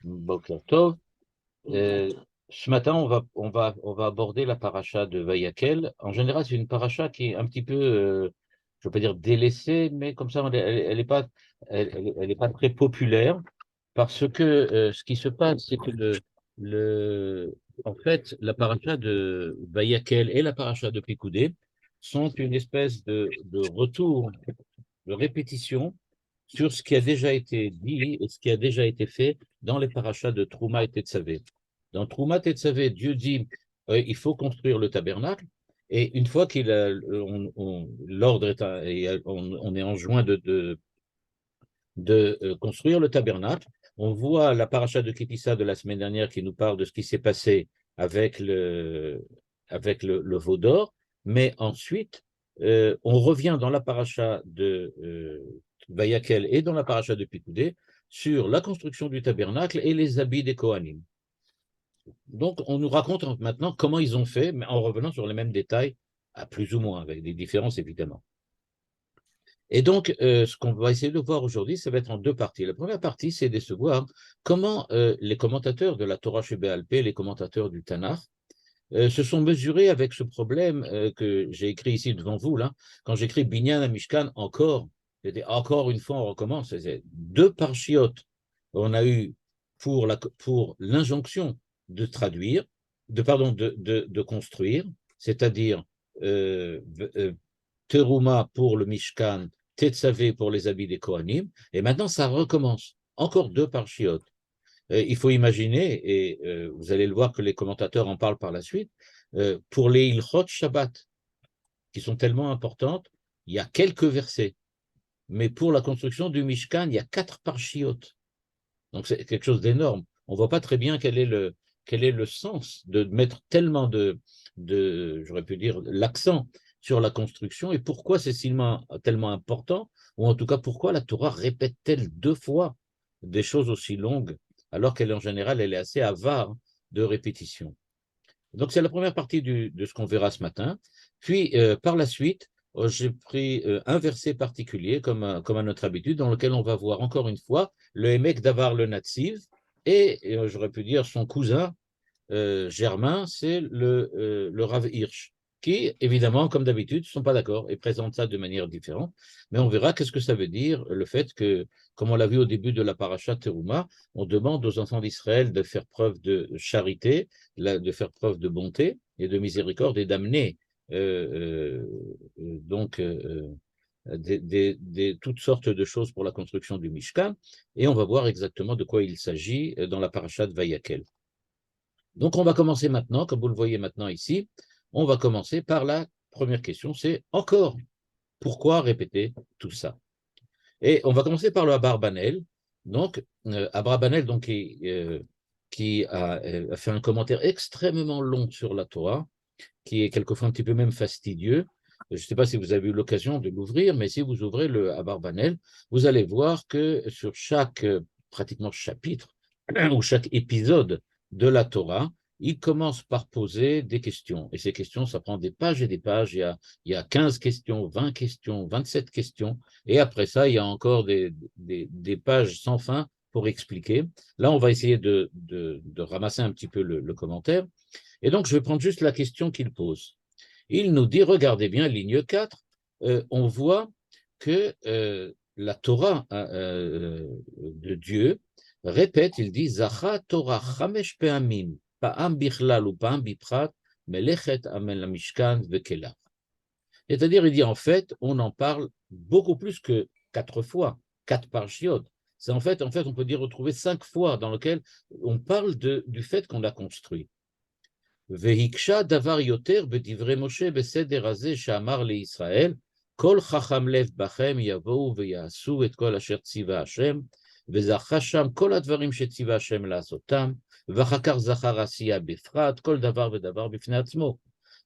Boker Tov. Euh, Ce matin, on va aborder la paracha de Vayakel. En général, c'est une paracha qui est un petit peu, je ne veux pas dire délaissée, mais comme ça, elle est pas, elle est pas très populaire parce que ce qui se passe, c'est que en fait, la paracha de Vayakel et la paracha de Pécoudé sont une espèce de retour, de répétition sur ce qui a déjà été dit et ce qui a déjà été fait dans les parachas de Trouma et Tetzavé. Dans Trouma et Tetzavé, Dieu dit il faut construire le tabernacle. Et une fois qu'il a, l'ordre est, on est enjoint de construire le tabernacle, on voit la paracha de Kitissa de la semaine dernière qui nous parle de ce qui s'est passé avec le veau d'or, mais ensuite, on revient dans la paracha de Vayakel et dans la paracha de Pikoudé sur la construction du tabernacle et les habits des Kohanim. Donc, on nous raconte maintenant comment ils ont fait, mais en revenant sur les mêmes détails, à plus ou moins, avec des différences évidemment. Et donc, ce qu'on va essayer de voir aujourd'hui, ça va être en deux parties. La première partie, c'est de se voir comment les commentateurs de la Torah Shebéalpé, les commentateurs du Tanakh, se sont mesurés avec ce problème que j'ai écrit ici devant vous, là. Quand j'écris Binyan à Mishkan, encore une fois, on recommence. C'est deux parchiotes. On a eu pour l'injonction de traduire, de construire, c'est-à-dire euh, euh, Teruma pour le Mishkan, Tetzavé pour les habits des Kohanim, et maintenant ça recommence. Encore deux parchiotes. Il faut imaginer, et vous allez le voir que les commentateurs en parlent par la suite, pour les Ilchot Shabbat, qui sont tellement importantes, il y a quelques versets. Mais pour la construction du Mishkan, il y a 4 parchiotes. Donc c'est quelque chose d'énorme. On ne voit pas très bien quel est le sens de mettre tellement j'aurais pu dire, l'accent sur la construction et pourquoi c'est tellement important, ou en tout cas pourquoi la Torah répète-t-elle deux fois des choses aussi longues, alors qu'elle en général, elle est assez avare de répétition. Donc c'est la première partie de ce qu'on verra ce matin. Puis par la suite, j'ai pris un verset particulier, comme à notre habitude, dans lequel on va voir encore une fois le Hémek Davar le Natsiv et j'aurais pu dire son cousin Germain, c'est le Rav Hirsch, qui, évidemment, comme d'habitude, ne sont pas d'accord et présentent ça de manière différente. Mais on verra qu'est-ce que ça veut dire, le fait que, comme on l'a vu au début de la paracha Teruma, on demande aux enfants d'Israël de faire preuve de charité, de faire preuve de bonté et de miséricorde et d'amener donc toutes sortes de choses pour la construction du Mishkan. Et on va voir exactement de quoi il s'agit dans la paracha de Vayakel. Donc, on va commencer maintenant, comme vous le voyez maintenant ici, on va commencer par la première question, c'est encore, pourquoi répéter tout ça? Et on va commencer par le Abarbanel. Donc, Abarbanel, donc, qui a fait un commentaire extrêmement long sur la Torah, qui est quelquefois un petit peu même fastidieux. Je ne sais pas si vous avez eu l'occasion de l'ouvrir, mais si vous ouvrez le Abarbanel, vous allez voir que sur chaque, pratiquement chapitre, ou chaque épisode de la Torah, il commence par poser des questions. Et ces questions, ça prend des pages et des pages. Il y a 15 questions, 20 questions, 27 questions. Et après ça, il y a encore des pages sans fin pour expliquer. Là, on va essayer de ramasser un petit peu le commentaire. Et donc, je vais prendre juste la question qu'il pose. Il nous dit, regardez bien, ligne 4, on voit que la Torah de Dieu répète, il dit, Zacha Torah chamesh pe'amim, pa'am bichlal ou pa'am biprat, melechet amen la mishkan vekelah. C'est-à-dire, il dit, en fait, on en parle beaucoup plus que 4 fois, 4 parchiotes. C'est en fait, on peut dire retrouver 5 fois dans lequel on parle du fait qu'on a construit. והקשה דבר יותר בדברי משה בסדר הזה שאמר לישראל, כל חכם לב בכם יבואו ויעשו את כל אשר ציווה השם, וזכה שם כל הדברים שציווה השם לעשותם, ואחר כך זכר עשייה בפרט, כל דבר ודבר בפני עצמו.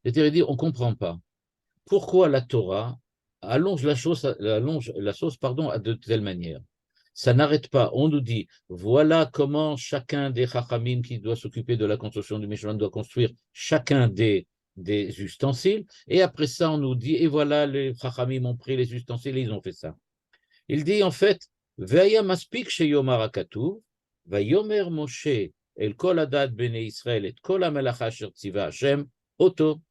C'est-à-dire, on ne comprend pas. Pourquoi la Torah allonge la chose de telle manière? Ça n'arrête pas. On nous dit, voilà comment chacun des chachamim qui doit s'occuper de la construction du Mishkan doit construire chacun des ustensiles. Et après ça, on nous dit, et voilà, les chachamim ont pris les ustensiles et ils ont fait ça. Il dit en fait, Veya maspik sheyomar hakatuv, Vayomer Moshe el kol adat bnei Israël et kol hamelacha asher tziva Hashem oto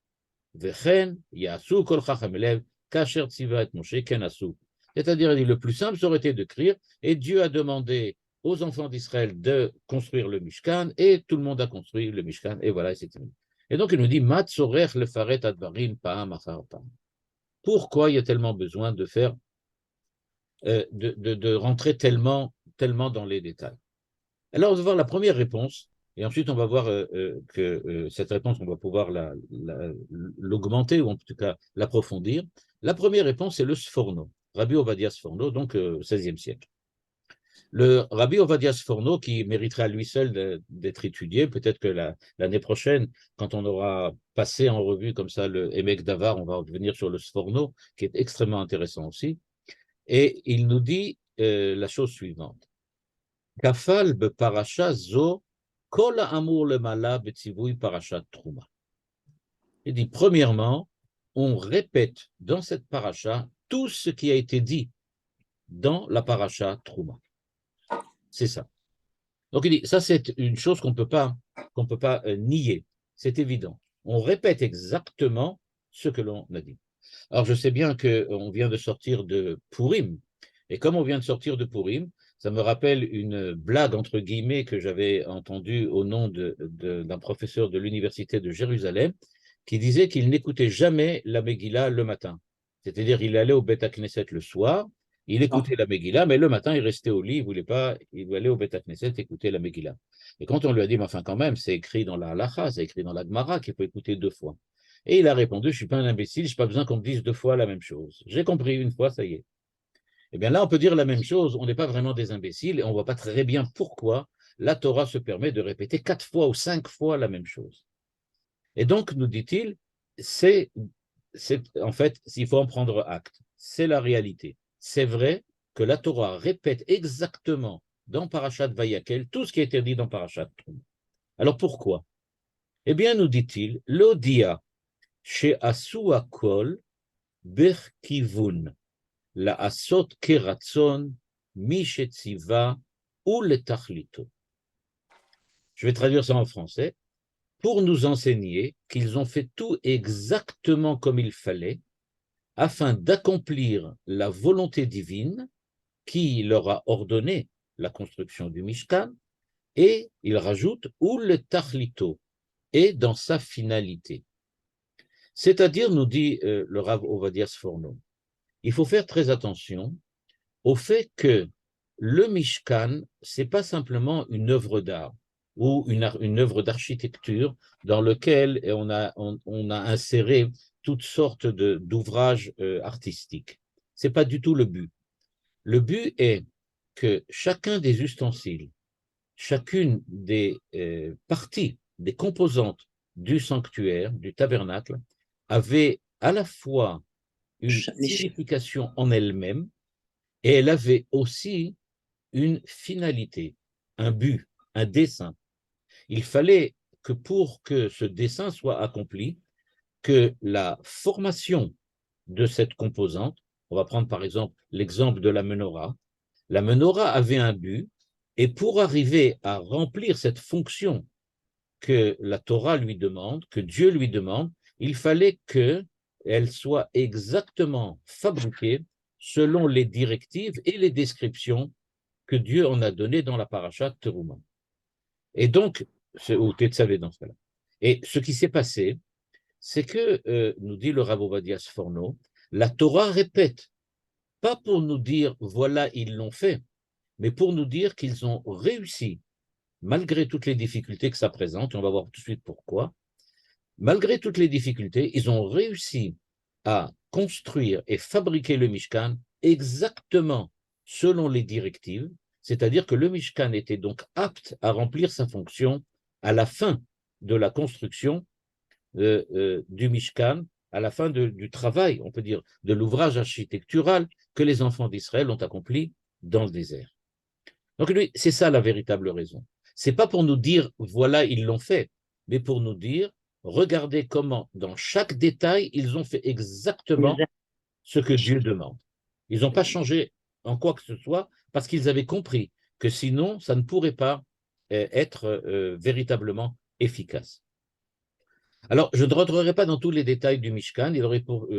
vechen yasu kol chacham elev kasher tziva et Moshe ken asu. C'est-à-dire, le plus simple, ça aurait été d'écrire, et Dieu a demandé aux enfants d'Israël de construire le Mishkan, et tout le monde a construit le Mishkan, et voilà, c'est terminé. Et donc, il nous dit, Mat sorech lefaret advarim pa'am achar pa'am. Pourquoi il y a tellement besoin de faire, de rentrer tellement dans les détails? Alors, on va voir la première réponse, et ensuite, on va voir que cette réponse, on va pouvoir l'augmenter, ou en tout cas l'approfondir. La première réponse, c'est le Sforno. Rabbi Ovadia Sforno, donc 16e siècle. Le Rabbi Ovadia Sforno, qui mériterait à lui seul d'être étudié, peut-être que l'année prochaine, quand on aura passé en revue comme ça le Emek Davar, on va revenir sur le Sforno, qui est extrêmement intéressant aussi. Et il nous dit la chose suivante. Kafal be parasha zo kol ha'amur lemala betzivui parashat Trouma. Il dit, premièrement, on répète dans cette paracha tout ce qui a été dit dans la paracha Trouma. C'est ça. Donc il dit, ça c'est une chose qu'on ne peut pas nier, c'est évident. On répète exactement ce que l'on a dit. Alors je sais bien qu'on vient de sortir de Purim, et comme on vient de sortir de Purim, ça me rappelle une blague entre guillemets que j'avais entendue au nom d'un professeur de l'université de Jérusalem, qui disait qu'il n'écoutait jamais la Megillah le matin. C'est-à-dire, il allait au Beth Knesset le soir, il écoutait la Megillah, mais le matin, il restait au lit, il voulait aller au Beth Knesset écouter la Megillah. Et quand on lui a dit, mais enfin quand même, c'est écrit dans la Halacha, c'est écrit dans la Gemara qu'il faut écouter 2 fois. Et il a répondu, je ne suis pas un imbécile, je n'ai pas besoin qu'on me dise 2 fois la même chose. J'ai compris une fois, ça y est. Eh bien là, on peut dire la même chose, on n'est pas vraiment des imbéciles, et on ne voit pas très bien pourquoi la Torah se permet de répéter 4 fois ou 5 fois la même chose. Et donc, nous dit-il, en fait, il faut en prendre acte. C'est la réalité. C'est vrai que la Torah répète exactement dans Parashat Vayakel tout ce qui a été dit dans Parashat Trouma. Alors pourquoi? Eh bien, nous dit-il, l'odia chez Asu Akol Berkivun, la Asot Keratzon, Mishetziva ou le Tachlito. Je vais traduire ça en français. Pour nous enseigner qu'ils ont fait tout exactement comme il fallait, afin d'accomplir la volonté divine qui leur a ordonné la construction du Mishkan, et il rajoute ou le tachlito, et dans sa finalité. C'est-à-dire, nous dit le Rav Ovadia Sforno, il faut faire très attention au fait que le Mishkan, ce n'est pas simplement une œuvre d'art ou une œuvre d'architecture dans laquelle on a inséré toutes sortes d'ouvrages artistiques. Ce n'est pas du tout le but. Le but est que chacun des ustensiles, chacune des parties, des composantes du sanctuaire, du tabernacle, avait à la fois une signification en elle-même, et elle avait aussi une finalité, un but, un dessein. Il fallait que pour que ce dessein soit accompli, que la formation de cette composante, on va prendre par exemple l'exemple de la menorah avait un but, et pour arriver à remplir cette fonction que la Torah lui demande, que Dieu lui demande, il fallait qu'elle soit exactement fabriquée selon les directives et les descriptions que Dieu en a données dans la paracha Teruma. Et donc, ou Tetzavé dans ce cas-là. Et ce qui s'est passé, c'est que, nous dit le Rav Ovadia Sforno, la Torah répète, pas pour nous dire voilà, ils l'ont fait, mais pour nous dire qu'ils ont réussi, malgré toutes les difficultés que ça présente, et on va voir tout de suite pourquoi, malgré toutes les difficultés, ils ont réussi à construire et fabriquer le Mishkan exactement selon les directives, c'est-à-dire que le Mishkan était donc apte à remplir sa fonction à la fin de la construction du Mishkan, à la fin du travail, on peut dire, de l'ouvrage architectural que les enfants d'Israël ont accompli dans le désert. Donc lui, c'est ça la véritable raison. C'est pas pour nous dire, voilà, ils l'ont fait, mais pour nous dire, regardez comment, dans chaque détail, ils ont fait exactement ce que Dieu demande. Ils n'ont pas changé en quoi que ce soit, parce qu'ils avaient compris que sinon, ça ne pourrait pas être véritablement efficace. Alors, je ne rentrerai pas dans tous les détails du Mishkan.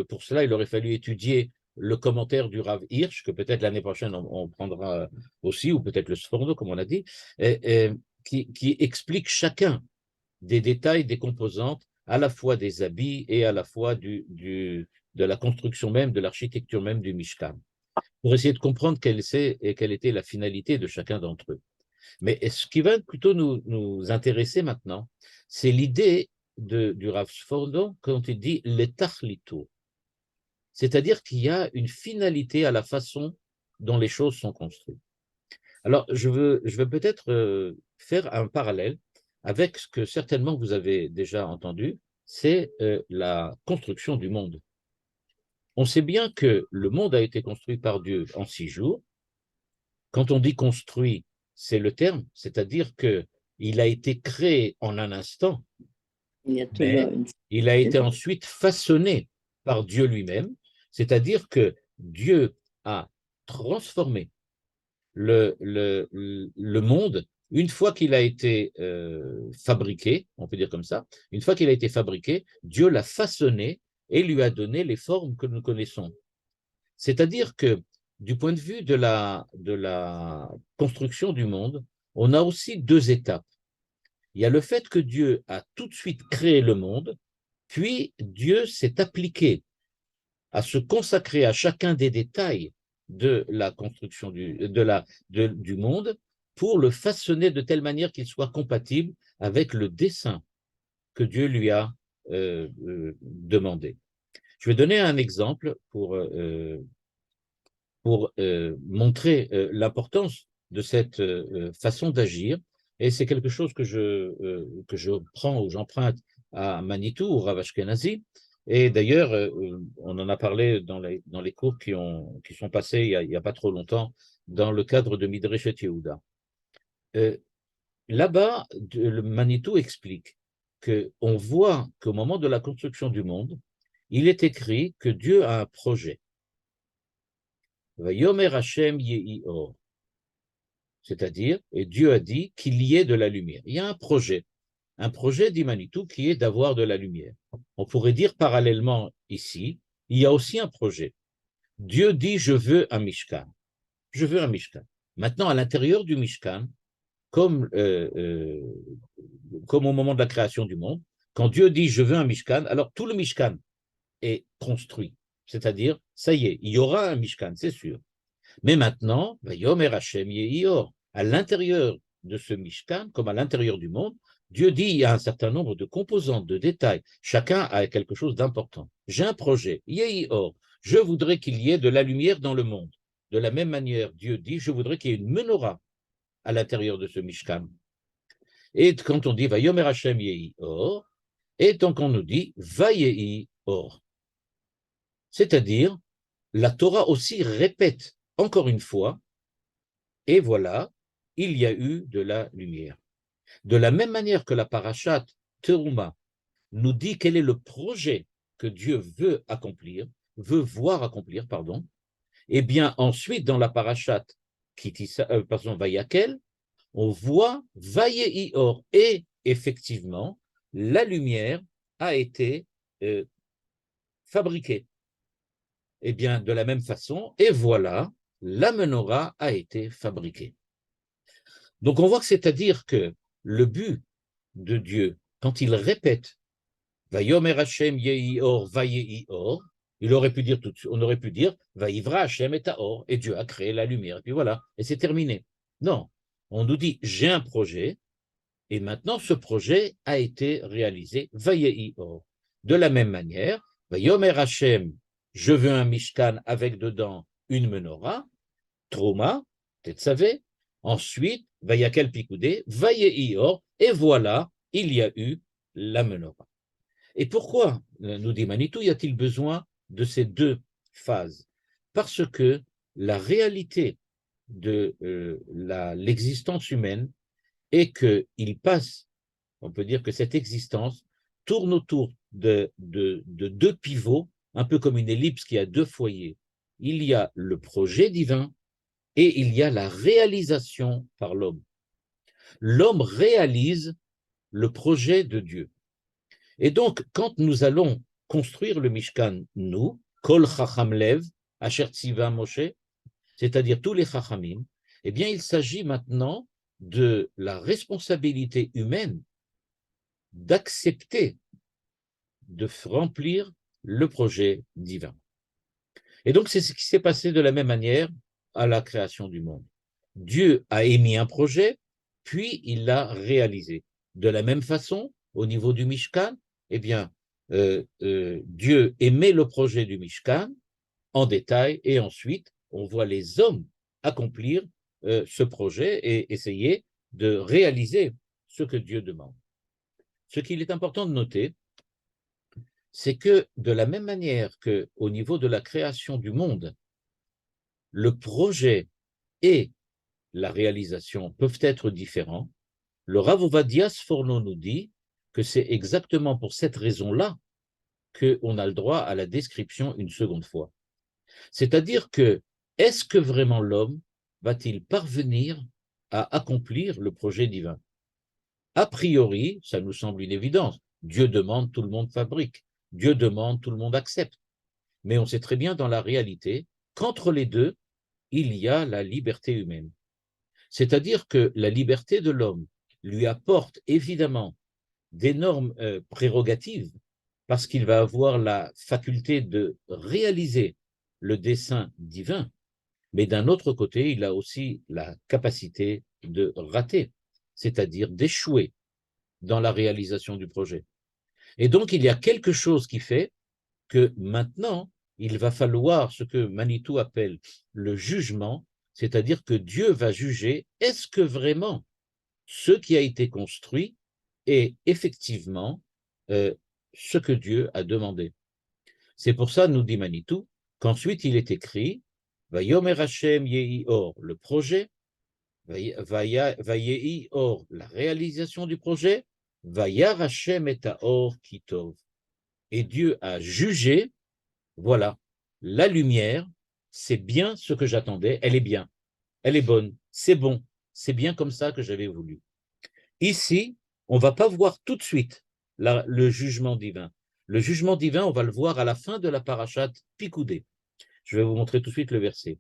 Pour cela, il aurait fallu étudier le commentaire du Rav Hirsch, que peut-être l'année prochaine on prendra aussi, ou peut-être le Sforno, comme on a dit, qui explique chacun des détails, des composantes, à la fois des habits et à la fois de la construction même, de l'architecture même du Mishkan, pour essayer de comprendre quelle était la finalité de chacun d'entre eux. Mais ce qui va plutôt nous intéresser maintenant, c'est l'idée du Rav Sforno quand il dit les tachlito, c'est-à-dire qu'il y a une finalité à la façon dont les choses sont construites. Alors, je veux peut-être faire un parallèle avec ce que certainement vous avez déjà entendu, c'est la construction du monde. On sait bien que le monde a été construit par Dieu en 6 jours. Quand on dit construit, c'est le terme, c'est-à-dire qu'il a été créé en un instant, mais il a été ensuite façonné par Dieu lui-même, c'est-à-dire que Dieu a transformé le monde une fois qu'il a été fabriqué, on peut dire comme ça, une fois qu'il a été fabriqué, Dieu l'a façonné et lui a donné les formes que nous connaissons. C'est-à-dire que du point de vue de la construction du monde, on a aussi 2 étapes. Il y a le fait que Dieu a tout de suite créé le monde, puis Dieu s'est appliqué à se consacrer à chacun des détails de la construction du monde pour le façonner de telle manière qu'il soit compatible avec le dessein que Dieu lui a demandé. Je vais donner un exemple pour montrer l'importance de cette façon d'agir. Et c'est quelque chose que je prends ou j'emprunte à Manitou, au Rav Ashkenazi. Et d'ailleurs, on en a parlé dans les cours qui sont passés il y a pas trop longtemps dans le cadre de Midreshet Yehuda. Là-bas, le Manitou explique qu'on voit qu'au moment de la construction du monde, il est écrit que Dieu a un projet. Vayomer Hashem yehi or. C'est-à-dire, et Dieu a dit qu'il y ait de la lumière. Il y a un projet dit Manitou, qui est d'avoir de la lumière. On pourrait dire parallèlement ici, il y a aussi un projet. Dieu dit, je veux un Mishkan. Je veux un Mishkan. Maintenant, à l'intérieur du Mishkan, comme au moment de la création du monde, quand Dieu dit, je veux un Mishkan, alors tout le Mishkan est construit. C'est-à-dire, ça y est, il y aura un Mishkan, c'est sûr. Mais maintenant, Yomer Hashem yehi or, à l'intérieur de ce Mishkan, comme à l'intérieur du monde, Dieu dit il y a un certain nombre de composantes, de détails. Chacun a quelque chose d'important. J'ai un projet, yehi or. Je voudrais qu'il y ait de la lumière dans le monde. De la même manière, Dieu dit, je voudrais qu'il y ait une menorah à l'intérieur de ce Mishkan. Et quand on dit Vayomer Hashem yehi or, et tant qu'on nous dit Vayehi or. C'est-à-dire, la Torah aussi répète encore une fois, et voilà, il y a eu de la lumière. De la même manière que la parashat Teruma nous dit quel est le projet que Dieu veut voir accomplir, et bien ensuite dans la parashat Vayakel, on voit Vayehi or, et effectivement, la lumière a été fabriquée. Et bien de la même façon, et voilà, la menorah a été fabriquée. Donc on voit que c'est-à-dire que le but de Dieu, quand il répète Vayomer Hashem yehi or vayehi or, on aurait pu dire Vayivra Hashem et or, et Dieu a créé la lumière, et puis voilà, et c'est terminé. Non, on nous dit j'ai un projet, et maintenant ce projet a été réalisé, Vayehi or. De la même manière, Vayomer Hashem, je veux un Mishkan avec dedans une menorah, Trouma, Tetzavé, ensuite, Vayakel Pikoudé, Vayehi or, et voilà, il y a eu la menorah. Et pourquoi, nous dit Manitou, y a-t-il besoin de ces 2 phases? Parce que la réalité de l'existence humaine est qu'il passe, on peut dire que cette existence tourne autour de 2 pivots, un peu comme une ellipse qui a 2 foyers. Il y a le projet divin et il y a la réalisation par l'homme. L'homme réalise le projet de Dieu. Et donc, quand nous allons construire le Mishkan, nous, Kol Chacham Lev, Asher Tziva Moshe, c'est-à-dire tous les Chachamim, eh bien, il s'agit maintenant de la responsabilité humaine d'accepter de remplir le projet divin. Et donc, c'est ce qui s'est passé de la même manière à la création du monde. Dieu a émis un projet, puis il l'a réalisé. De la même façon, au niveau du Mishkan, eh bien, Dieu émet le projet du Mishkan en détail, et ensuite, on voit les hommes accomplir ce projet et essayer de réaliser ce que Dieu demande. Ce qu'il est important de noter, c'est que de la même manière qu'au niveau de la création du monde, le projet et la réalisation peuvent être différents, le Rav Ovadia Sforno nous dit que c'est exactement pour cette raison-là qu'on a le droit à la description une seconde fois. C'est-à-dire que, est-ce que vraiment l'homme va-t-il parvenir à accomplir le projet divin? A priori, ça nous semble une évidence. Dieu demande, tout le monde fabrique. Dieu demande, tout le monde accepte. Mais on sait très bien dans la réalité qu'entre les deux, il y a la liberté humaine. C'est-à-dire que la liberté de l'homme lui apporte évidemment d'énormes prérogatives parce qu'il va avoir la faculté de réaliser le dessein divin, mais d'un autre côté, il a aussi la capacité de rater, c'est-à-dire d'échouer dans la réalisation du projet. Et donc, il y a quelque chose qui fait que maintenant, il va falloir ce que Manitou appelle le jugement, c'est-à-dire que Dieu va juger, est-ce que vraiment ce qui a été construit est effectivement ce que Dieu a demandé. C'est pour ça, nous dit Manitou, qu'ensuite il est écrit, Vayomer Hashem Yehi Or, le projet, Vayehi Or, la réalisation du projet, Vayar Hashem et Or Kitov. Et Dieu a jugé, voilà, la lumière, c'est bien ce que j'attendais, elle est bien, elle est bonne, c'est bon, c'est bien comme ça que j'avais voulu. Ici, on ne va pas voir tout de suite le jugement divin. Le jugement divin, on va le voir à la fin de la parashat Pikoudé. Je vais vous montrer tout de suite le verset.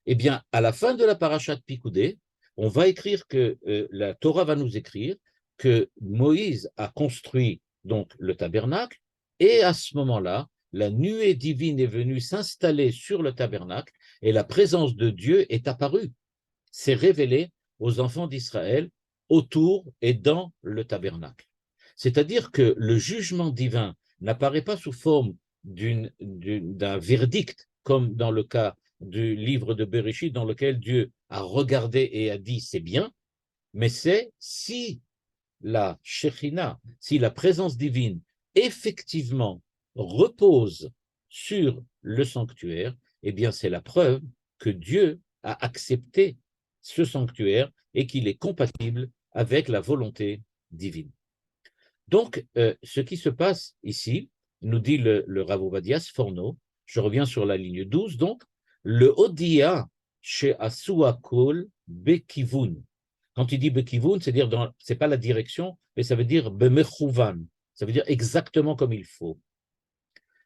Eh bien, à la fin de la parashat Pikoudé, on va écrire que la Torah va nous écrire que Moïse a construit donc le tabernacle, et à ce moment-là, la nuée divine est venue s'installer sur le tabernacle et la présence de Dieu est apparue, s'est révélée aux enfants d'Israël autour et dans le tabernacle. C'est-à-dire que le jugement divin n'apparaît pas sous forme d'un verdict, comme dans le cas du livre de Bereshit, dans lequel Dieu a regardé et a dit c'est bien, mais c'est si la Shekhinah, si la présence divine effectivement repose sur le sanctuaire, eh bien c'est la preuve que Dieu a accepté ce sanctuaire et qu'il est compatible avec la volonté divine. Donc, ce qui se passe ici, nous dit le Rav Ovadia Sforno, je reviens sur la ligne 12, donc, le Odia chez Asuakol Bekivun. Quand il dit Bekivun, c'est-à-dire, c'est pas la direction, mais ça veut dire Bemechouvan, ça veut dire exactement comme il faut.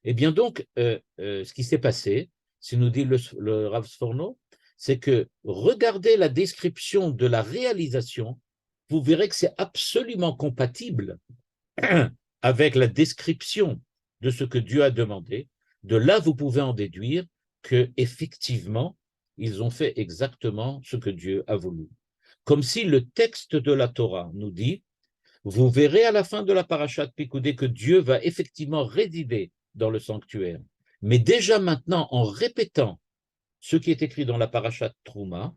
Eh bien donc, ce qui s'est passé, si nous dit le Rav Sforno, c'est que regardez la description de la réalisation, vous verrez que c'est absolument compatible avec la description de ce que Dieu a demandé. De là, vous pouvez en déduire que effectivement, ils ont fait exactement ce que Dieu a voulu. Comme si le texte de la Torah nous dit, vous verrez à la fin de la parashat Pikoudé que Dieu va effectivement résider dans le sanctuaire. Mais déjà maintenant, en répétant ce qui est écrit dans la parashat Trouma,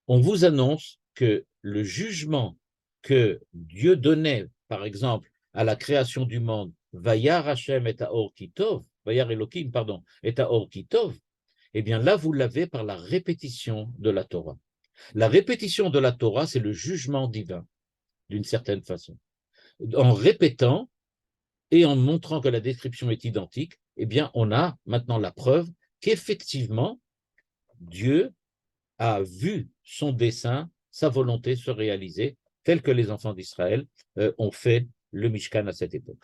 on vous annonce que le jugement que Dieu donnait, par exemple, à la création du monde, Vayar Hashem et Aor Kitov, Vayar Elohim, pardon, et Aor Kitov, eh bien là, vous l'avez par la répétition de la Torah. La répétition de la Torah, c'est le jugement divin, d'une certaine façon. En répétant et en montrant que la description est identique, eh bien, on a maintenant la preuve qu'effectivement, Dieu a vu son dessein, sa volonté se réaliser tel que les enfants d'Israël ont fait le Mishkan à cette époque.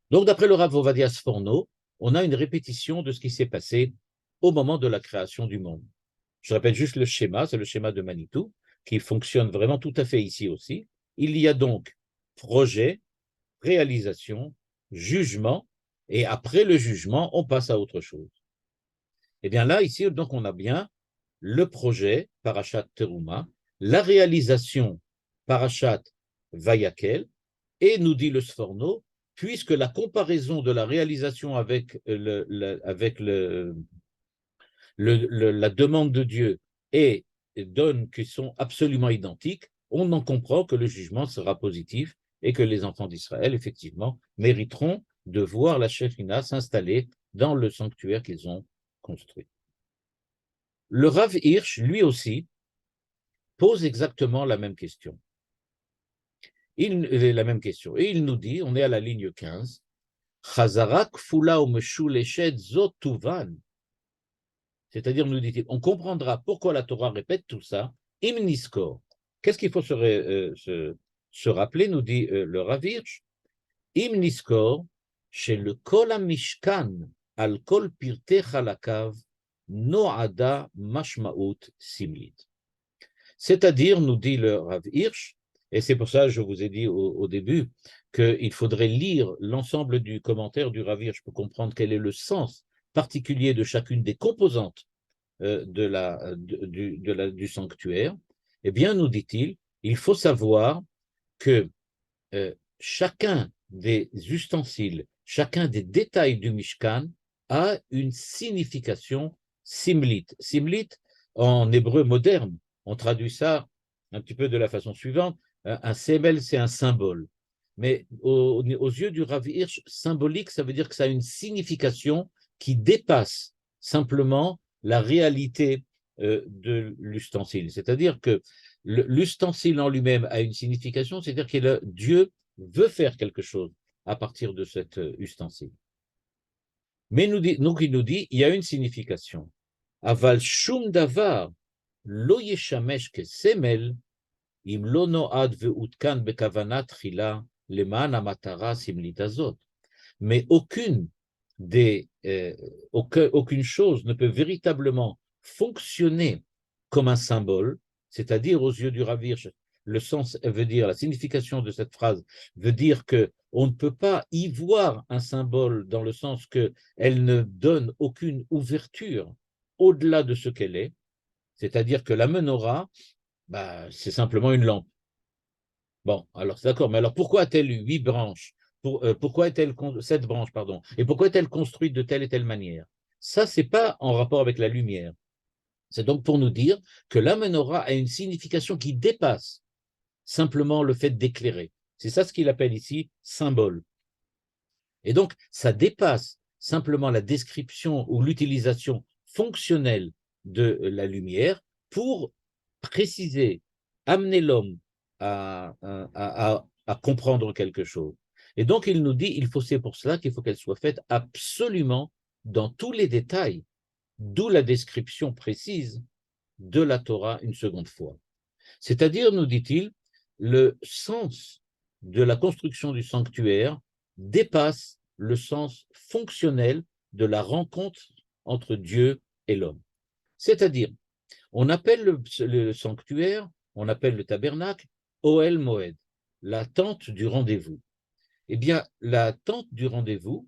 Donc, d'après le Rav Ovadia Sforno, on a une répétition de ce qui s'est passé au moment de la création du monde. Je répète juste le schéma, c'est le schéma de Manitou, qui fonctionne vraiment tout à fait ici aussi. Il y a donc projet, réalisation, jugement, et après le jugement, on passe à autre chose. Et bien là, ici, donc, on a bien le projet, Parashat Teruma, la réalisation, Parashat Vayakel, et nous dit le Sforno, puisque la comparaison de la réalisation avec, la demande de Dieu et donne qu'ils sont absolument identiques, on en comprend que le jugement sera positif et que les enfants d'Israël, effectivement, mériteront de voir la Shekhinah s'installer dans le sanctuaire qu'ils ont construit. Le Rav Hirsch, lui aussi, pose exactement la même question. Et il nous dit, on est à la ligne 15, Chazara kfula umeshuleshet zot tuvan. C'est-à-dire, nous dit-il, on comprendra pourquoi la Torah répète tout ça. Imniskor. Qu'est-ce qu'il faut se rappeler, nous dit le Rav Hirsch. Imniskor, chez le Kol HaMishkan, al Kol Pirte Chalakav, Noada Mashmaut Simlit. C'est-à-dire, nous dit le Rav Hirsch, et c'est pour ça que je vous ai dit au début qu'il faudrait lire l'ensemble du commentaire du Rav Hirsch pour comprendre quel est le sens particulier de chacune des composantes du sanctuaire. Eh bien, nous dit-il, il faut savoir que chacun des ustensiles, chacun des détails du Mishkan a une signification simlite. Simlite, en hébreu moderne, on traduit ça un petit peu de la façon suivante. Un semel, c'est un symbole. Mais aux yeux du Rav Hirsch, symbolique, ça veut dire que ça a une signification qui dépasse simplement la réalité de l'ustensile. C'est-à-dire que l'ustensile en lui-même a une signification, c'est-à-dire que Dieu veut faire quelque chose à partir de cet ustensile. Mais donc il nous dit, il y a une signification. Aval shum davar lo yeshamesh kesemel im lo noad ve'utkan bekavanat tchila leman hamatara simlit hazot. Mais aucune chose ne peut véritablement fonctionner comme un symbole, c'est-à-dire aux yeux du Rav Hirsch, le sens veut dire, la signification de cette phrase veut dire que on ne peut pas y voir un symbole dans le sens qu'elle ne donne aucune ouverture au-delà de ce qu'elle est, c'est-à-dire que la menorah, c'est simplement une lampe. Bon, alors c'est d'accord, mais alors pourquoi a-t-elle 8 branches? Pourquoi est-elle 7 branches, pardon, et pourquoi est-elle construite de telle et telle manière? Ça, c'est pas en rapport avec la lumière. C'est donc pour nous dire que la menorah a une signification qui dépasse simplement le fait d'éclairer. C'est ça ce qu'il appelle ici symbole. Et donc, ça dépasse simplement la description ou l'utilisation fonctionnelle de la lumière pour préciser, amener l'homme à comprendre quelque chose. Et donc, il nous dit, c'est pour cela qu'il faut qu'elle soit faite absolument dans tous les détails, d'où la description précise de la Torah une seconde fois. C'est-à-dire, nous dit-il, le sens de la construction du sanctuaire dépasse le sens fonctionnel de la rencontre entre Dieu et l'homme. C'est-à-dire, on appelle le sanctuaire, on appelle le tabernacle Ohel Moed, la tente du rendez-vous. Eh bien, la tente du rendez-vous,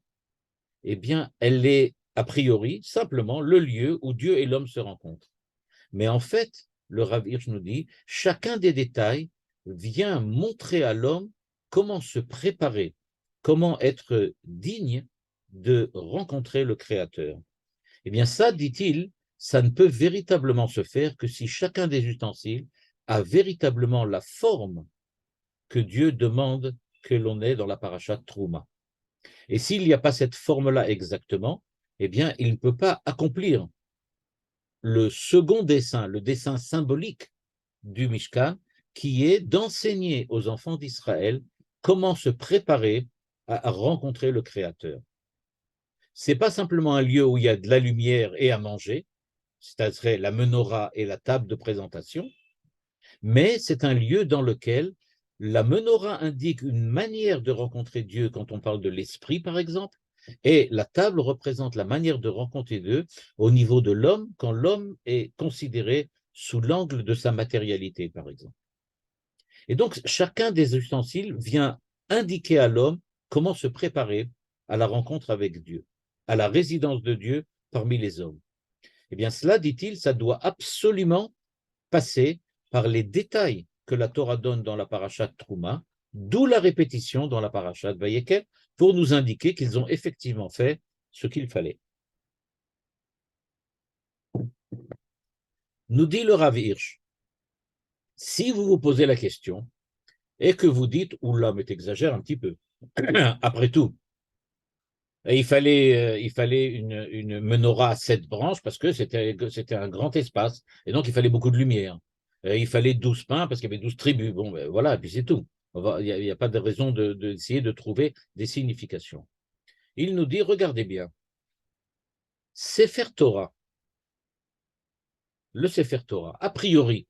eh bien, elle est a priori simplement le lieu où Dieu et l'homme se rencontrent. Mais en fait, le Rav Hirsch nous dit, chacun des détails vient montrer à l'homme comment se préparer, comment être digne de rencontrer le Créateur. Eh bien ça, dit-il, ça ne peut véritablement se faire que si chacun des ustensiles a véritablement la forme que Dieu demande que l'on ait dans la paracha Trouma. Et s'il n'y a pas cette forme-là exactement, eh bien, il ne peut pas accomplir le second dessein, le dessein symbolique du Mishkan, qui est d'enseigner aux enfants d'Israël comment se préparer à rencontrer le Créateur. Ce n'est pas simplement un lieu où il y a de la lumière et à manger, c'est-à-dire la menorah et la table de présentation, Mais c'est un lieu dans lequel la menorah indique une manière de rencontrer Dieu quand on parle de l'esprit, par exemple, et la table représente la manière de rencontrer Dieu au niveau de l'homme, quand l'homme est considéré sous l'angle de sa matérialité, par exemple. Et donc, chacun des ustensiles vient indiquer à l'homme comment se préparer à la rencontre avec Dieu, à la résidence de Dieu parmi les hommes. Eh bien, cela, dit-il, ça doit absolument passer par les détails que la Torah donne dans la paracha de Trouma, d'où la répétition dans la paracha de Vayekel, pour nous indiquer qu'ils ont effectivement fait ce qu'il fallait. Nous dit le Rav Hirsch, si vous vous posez la question et que vous dites, oula, mais t'exagères un petit peu, après tout, il fallait une menorah à 7 branches parce que c'était un grand espace et donc il fallait beaucoup de lumière. Il fallait 12 pains parce qu'il y avait 12 tribus. Bon, ben, voilà, et puis c'est tout. Il n'y a pas de raison d'essayer de trouver des significations. Il nous dit, regardez bien, Sefer Torah, le Sefer Torah, a priori,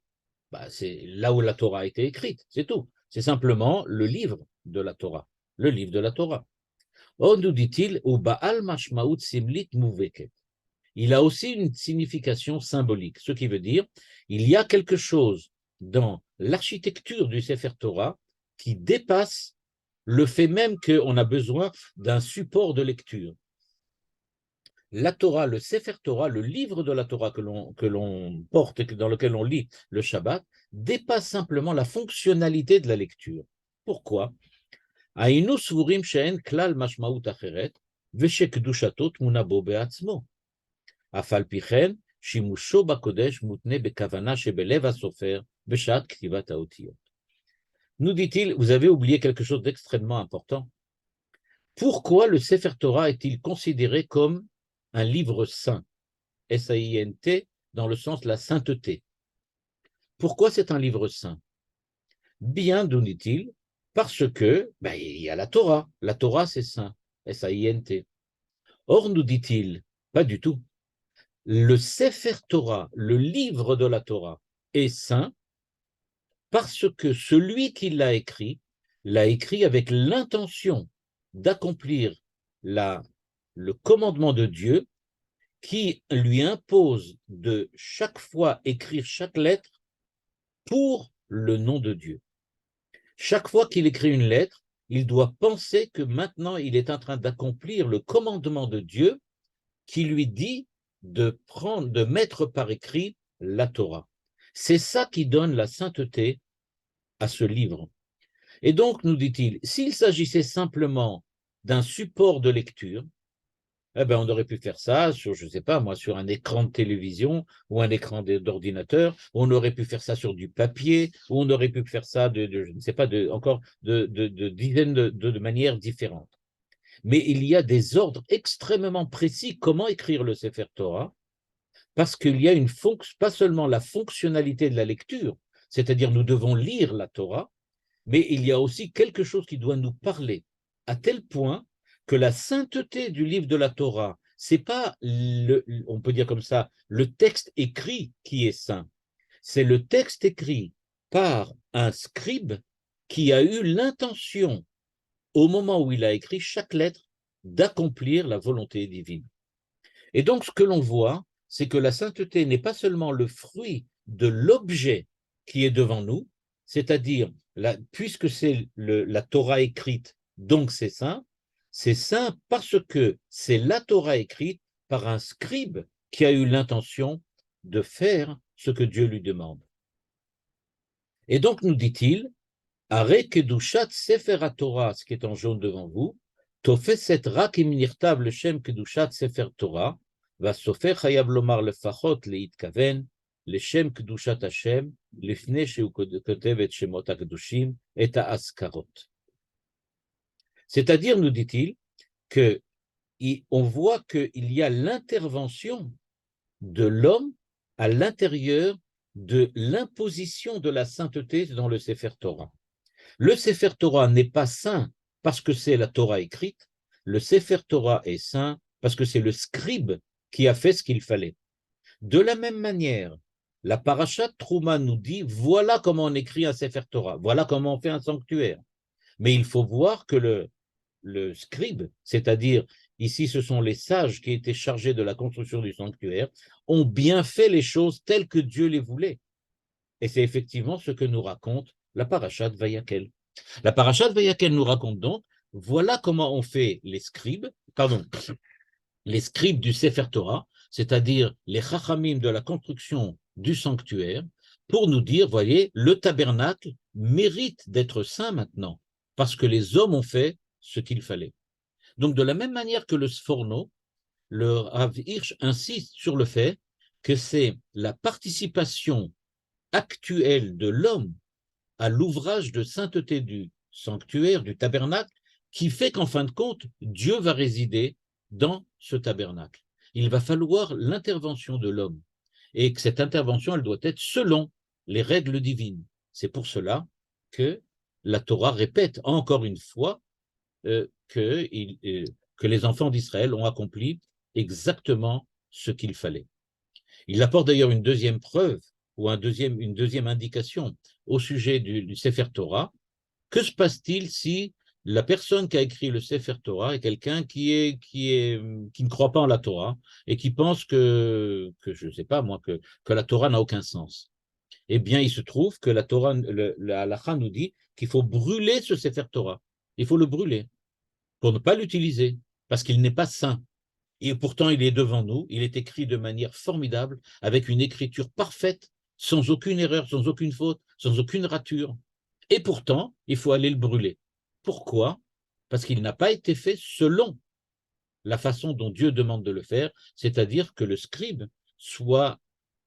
bah, c'est là où la Torah a été écrite, c'est tout. C'est simplement le livre de la Torah, le livre de la Torah. Oh, nous dit-il, ou Baal Mashmaut Simlit Muveket. Il a aussi une signification symbolique, ce qui veut dire il y a quelque chose dans l'architecture du Sefer Torah qui dépasse le fait même qu'on a besoin d'un support de lecture. La Torah, le Sefer Torah, le livre de la Torah que l'on porte et dans lequel on lit le Shabbat, dépasse simplement la fonctionnalité de la lecture. Pourquoi? Aïnu Svurim She'en Klal Mashmaut Acheret Veshekdushatot Munabo Be'atzmo. Afal Pichen Shimusho Bakodesh Mutne Bekavana Shebelev Asofer Beshat Ktivat Haotiyot. Nous dit-il, vous avez oublié quelque chose d'extrêmement important. Pourquoi le Sefer Torah est-il considéré comme un livre saint, S-A-I-N-T, dans le sens de la sainteté? Pourquoi c'est un livre saint? Bien, nous dit-il, parce que il y a la Torah c'est saint, S-A-I-N-T. Or, nous dit-il, pas du tout. Le Sefer Torah, le livre de la Torah, est saint parce que celui qui l'a écrit avec l'intention d'accomplir le commandement de Dieu qui lui impose de chaque fois écrire chaque lettre pour le nom de Dieu. Chaque fois qu'il écrit une lettre, il doit penser que maintenant il est en train d'accomplir le commandement de Dieu qui lui dit de mettre par écrit la Torah. C'est ça qui donne la sainteté à ce livre. Et donc, nous dit-il, s'il s'agissait simplement d'un support de lecture, eh ben, on aurait pu faire ça sur, je ne sais pas moi, sur un écran de télévision ou un écran d'ordinateur, on aurait pu faire ça sur du papier, ou on aurait pu faire ça je ne sais pas, encore de dizaines de manières différentes. Mais il y a des ordres extrêmement précis comment écrire le Sefer Torah, parce qu'il y a pas seulement la fonctionnalité de la lecture, c'est-à-dire nous devons lire la Torah, mais il y a aussi quelque chose qui doit nous parler, à tel point que la sainteté du livre de la Torah, c'est pas, on peut dire comme ça, le texte écrit qui est saint, c'est le texte écrit par un scribe qui a eu l'intention, au moment où il a écrit chaque lettre, d'accomplir la volonté divine. Et donc, ce que l'on voit, c'est que la sainteté n'est pas seulement le fruit de l'objet qui est devant nous, c'est-à-dire, puisque c'est la Torah écrite, donc c'est saint parce que c'est la Torah écrite par un scribe qui a eu l'intention de faire ce que Dieu lui demande. Et donc, nous dit-il, Are Kedushat Sefer HaTorah, ce qui est en jaune devant vous, Tofeset Rak im nirtav l'Shem Kedushat Sefer Torah, והסופר חייב לומר לפחות להתכוון לשם קדושת השם, לפני שהוא כותב את שמות הקדושים, את האזכרות. C'est-à-dire, nous dit-il, qu'on voit qu'il y a l'intervention de l'homme à l'intérieur de l'imposition de la sainteté dans le Sefer Torah. Le Sefer Torah n'est pas saint parce que c'est la Torah écrite, le Sefer Torah est saint parce que c'est le scribe qui a fait ce qu'il fallait. De la même manière, La parasha de Trouma nous dit, voilà comment on écrit un Sefer Torah, voilà comment on fait un sanctuaire. Mais il faut voir que le scribe, c'est-à-dire ici ce sont les sages qui étaient chargés de la construction du sanctuaire, ont bien fait les choses telles que Dieu les voulait. Et c'est effectivement ce que nous raconte la paracha de Vayakel. La paracha de Vayakel nous raconte donc, voilà comment on fait les scribes du Sefer Torah, c'est-à-dire les chachamim de la construction du sanctuaire, pour nous dire, voyez, le tabernacle mérite d'être saint maintenant, parce que les hommes ont fait ce qu'il fallait. Donc, de la même manière que le Sforno, le Rav Hirsch insiste sur le fait que c'est la participation actuelle de l'homme à l'ouvrage de sainteté du sanctuaire, du tabernacle, qui fait qu'en fin de compte, Dieu va résider dans ce tabernacle. Il va falloir l'intervention de l'homme, et que cette intervention, elle doit être selon les règles divines. C'est pour cela que la Torah répète encore une fois que les enfants d'Israël ont accompli exactement ce qu'il fallait. Il apporte d'ailleurs une deuxième preuve ou une deuxième indication au sujet du Sefer Torah. Que se passe-t-il si la personne qui a écrit le Sefer Torah est quelqu'un qui ne croit pas en la Torah et qui pense que je ne sais pas moi, que la Torah n'a aucun sens? Eh bien, il se trouve que la Torah, la halakha nous dit qu'il faut brûler ce Sefer Torah. Il faut le brûler pour ne pas l'utiliser, parce qu'il n'est pas saint. Et pourtant, il est devant nous, il est écrit de manière formidable, avec une écriture parfaite, sans aucune erreur, sans aucune faute, sans aucune rature. Et pourtant, il faut aller le brûler. Pourquoi? Parce qu'il n'a pas été fait selon la façon dont Dieu demande de le faire, c'est-à-dire que le scribe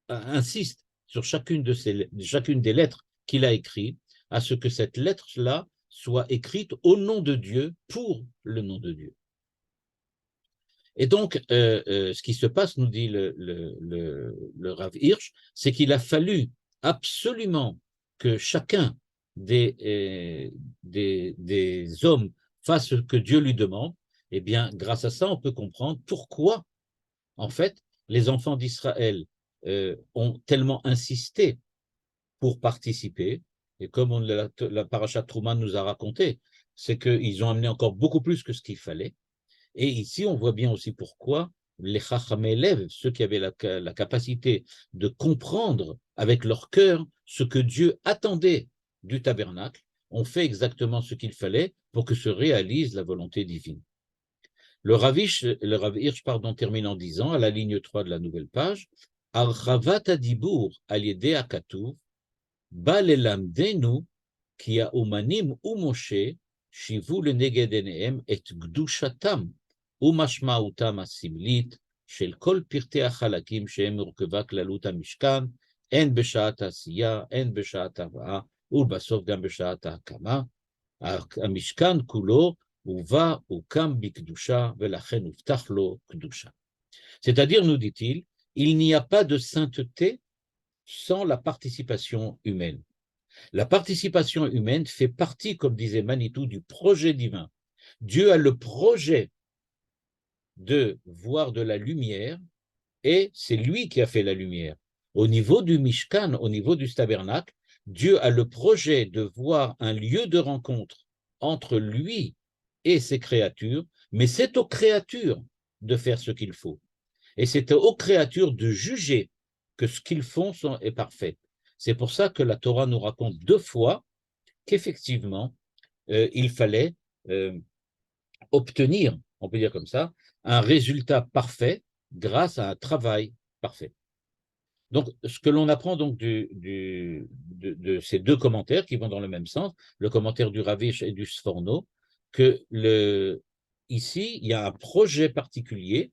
insiste sur chacune des lettres qu'il a écrites, à ce que cette lettre-là soit écrite au nom de Dieu, pour le nom de Dieu. Et donc, ce qui se passe, nous dit le Rav Hirsch, c'est qu'il a fallu absolument que chacun des hommes fasse ce que Dieu lui demande. Eh bien, grâce à ça, on peut comprendre pourquoi, en fait, les enfants d'Israël ont tellement insisté pour participer. Et comme la parasha Trouman nous a raconté, c'est qu'ils ont amené encore beaucoup plus que ce qu'il fallait. Et ici, on voit bien aussi pourquoi les Chachamei Lev, ceux qui avaient la capacité de comprendre avec leur cœur ce que Dieu attendait du tabernacle, ont fait exactement ce qu'il fallait pour que se réalise la volonté divine. Le Rav Hirsch, termine en disant, à la ligne 3 de la nouvelle page, Archavat adibur al yedei hakatuv, ba lelamdenu ki ha'umanim u'Moshe shivu leneged einehem et gdushatam ומשמעותם הסמלית של כל פרטי החלקים שהם מורכבה כללות המשכן, הן בשעת העשייה, הן בשעת ההבאה, ובסוף גם בשעת ההקמה. המשכן כולו הובא, הוקם בקדושה, ולכן הובטח לו קדושה. C'est-à-dire, nous dit-il, il n'y a pas de sainteté sans la participation humaine. La participation humaine fait partie, comme disait Manitou, du projet divin. Dieu a le projet de voir de la lumière, et c'est lui qui a fait la lumière. Au niveau du Mishkan, au niveau du tabernacle, Dieu a le projet de voir un lieu de rencontre entre lui et ses créatures, mais c'est aux créatures de faire ce qu'il faut. Et c'est aux créatures de juger que ce qu'ils font est parfait. C'est pour ça que la Torah nous raconte 2 fois qu'effectivement, il fallait obtenir, on peut dire comme ça, un résultat parfait grâce à un travail parfait. Donc, ce que l'on apprend donc de ces 2 commentaires qui vont dans le même sens, le commentaire du Rav Hirsch et du Sforno, que ici, il y a un projet particulier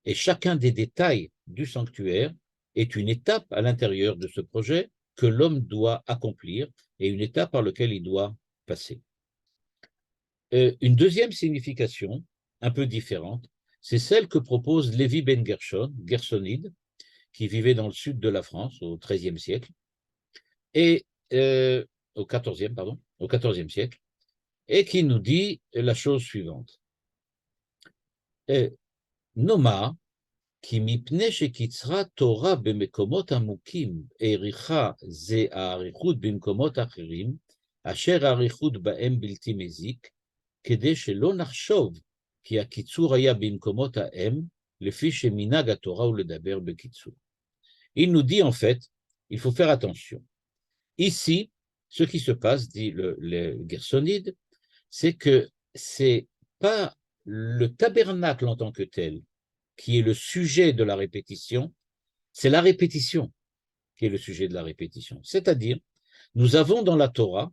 et chacun des détails du sanctuaire est une étape à l'intérieur de ce projet que l'homme doit accomplir et une étape par laquelle il doit passer. Une deuxième signification, un peu différente, c'est celle que propose Lévi ben Gershon, Gersonide, qui vivait dans le sud de la France au XIIIe siècle, et au XIVe siècle, et qui nous dit la chose suivante. Noma, כי מפני שקיצרה תורה במקומות עמוקים, האריכה זה האריכות במקומות אחרים, אשר האריכות בהם בלתי מזיק, כדי שלא נחשוב כי הקיצור היה במקומות האם, לפי שמנהג התורה הוא לדבר בקיצור. Il nous dit en fait, il faut faire attention. Ici, ce qui se passe, dit le Gersonide, c'est que c'est pas le tabernacle en tant que tel qui est le sujet de la répétition, c'est la répétition qui est le sujet de la répétition. C'est-à-dire, nous avons dans la Torah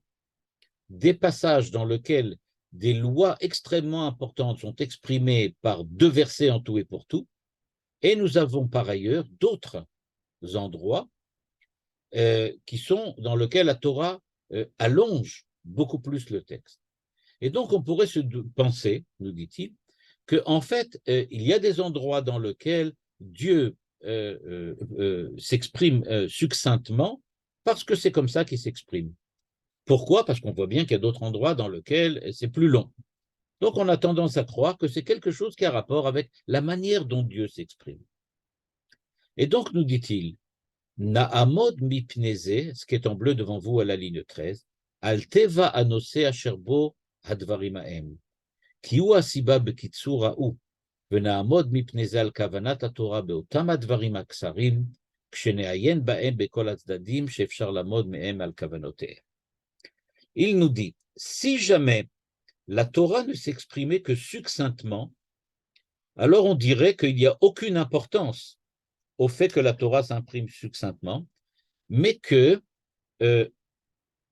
des passages dans lesquels des lois extrêmement importantes sont exprimées par 2 versets en tout et pour tout, et nous avons par ailleurs d'autres endroits qui sont dans lesquels la Torah allonge beaucoup plus le texte. Et donc on pourrait se penser, nous dit-il, qu'en fait, il y a des endroits dans lesquels Dieu s'exprime succinctement parce que c'est comme ça qu'il s'exprime. Pourquoi? Parce qu'on voit bien qu'il y a d'autres endroits dans lesquels c'est plus long. Donc on a tendance à croire que c'est quelque chose qui a rapport avec la manière dont Dieu s'exprime. Et donc nous dit-il, Na'amod mipneze, ce qui est en bleu devant vous à la ligne 13, Alteva anose asherbo hadvarim ha'em. כי הוא הסיבה בקיצור ההוא, ונעמוד מפני זה על כוונת התורה באותם הדברים הקצרים, כשנעיין בהם בכל הצדדים שאפשר לעמוד מהם על כוונותיהם. Il nous dit, si jamais la Torah ne s'exprimait que succinctement, alors on dirait qu'il n'y a aucune importance au fait que la Torah s'imprime succinctement, mais que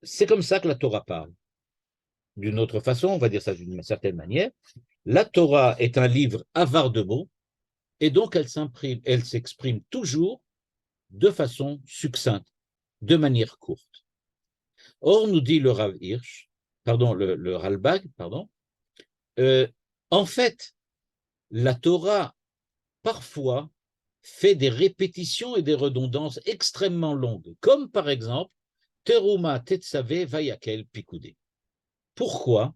c'est comme ça que la Torah parle. D'une autre façon, on va dire ça d'une certaine manière, la Torah est un livre avare de mots, et donc elle s'exprime toujours de façon succincte, de manière courte. Or, nous dit le Rav Hirsch, le Ralbag, en fait, la Torah, parfois, fait des répétitions et des redondances extrêmement longues, comme par exemple, Teruma Tetzave Vayakel Pikoudé. Pourquoi?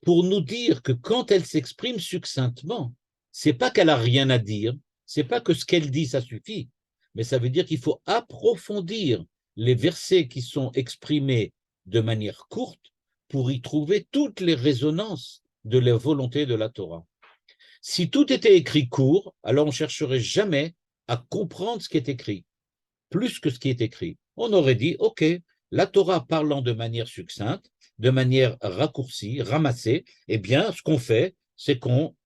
Pour nous dire que quand elle s'exprime succinctement, c'est pas qu'elle a rien à dire, c'est pas que ce qu'elle dit ça suffit, mais ça veut dire qu'il faut approfondir les versets qui sont exprimés de manière courte pour y trouver toutes les résonances de la volonté de la Torah. Si tout était écrit court, alors on ne chercherait jamais à comprendre ce qui est écrit, plus que ce qui est écrit. On aurait dit, ok, la Torah parlant de manière succincte, de manière raccourcie, ramassée, eh bien, ce qu'on fait, c'est qu'on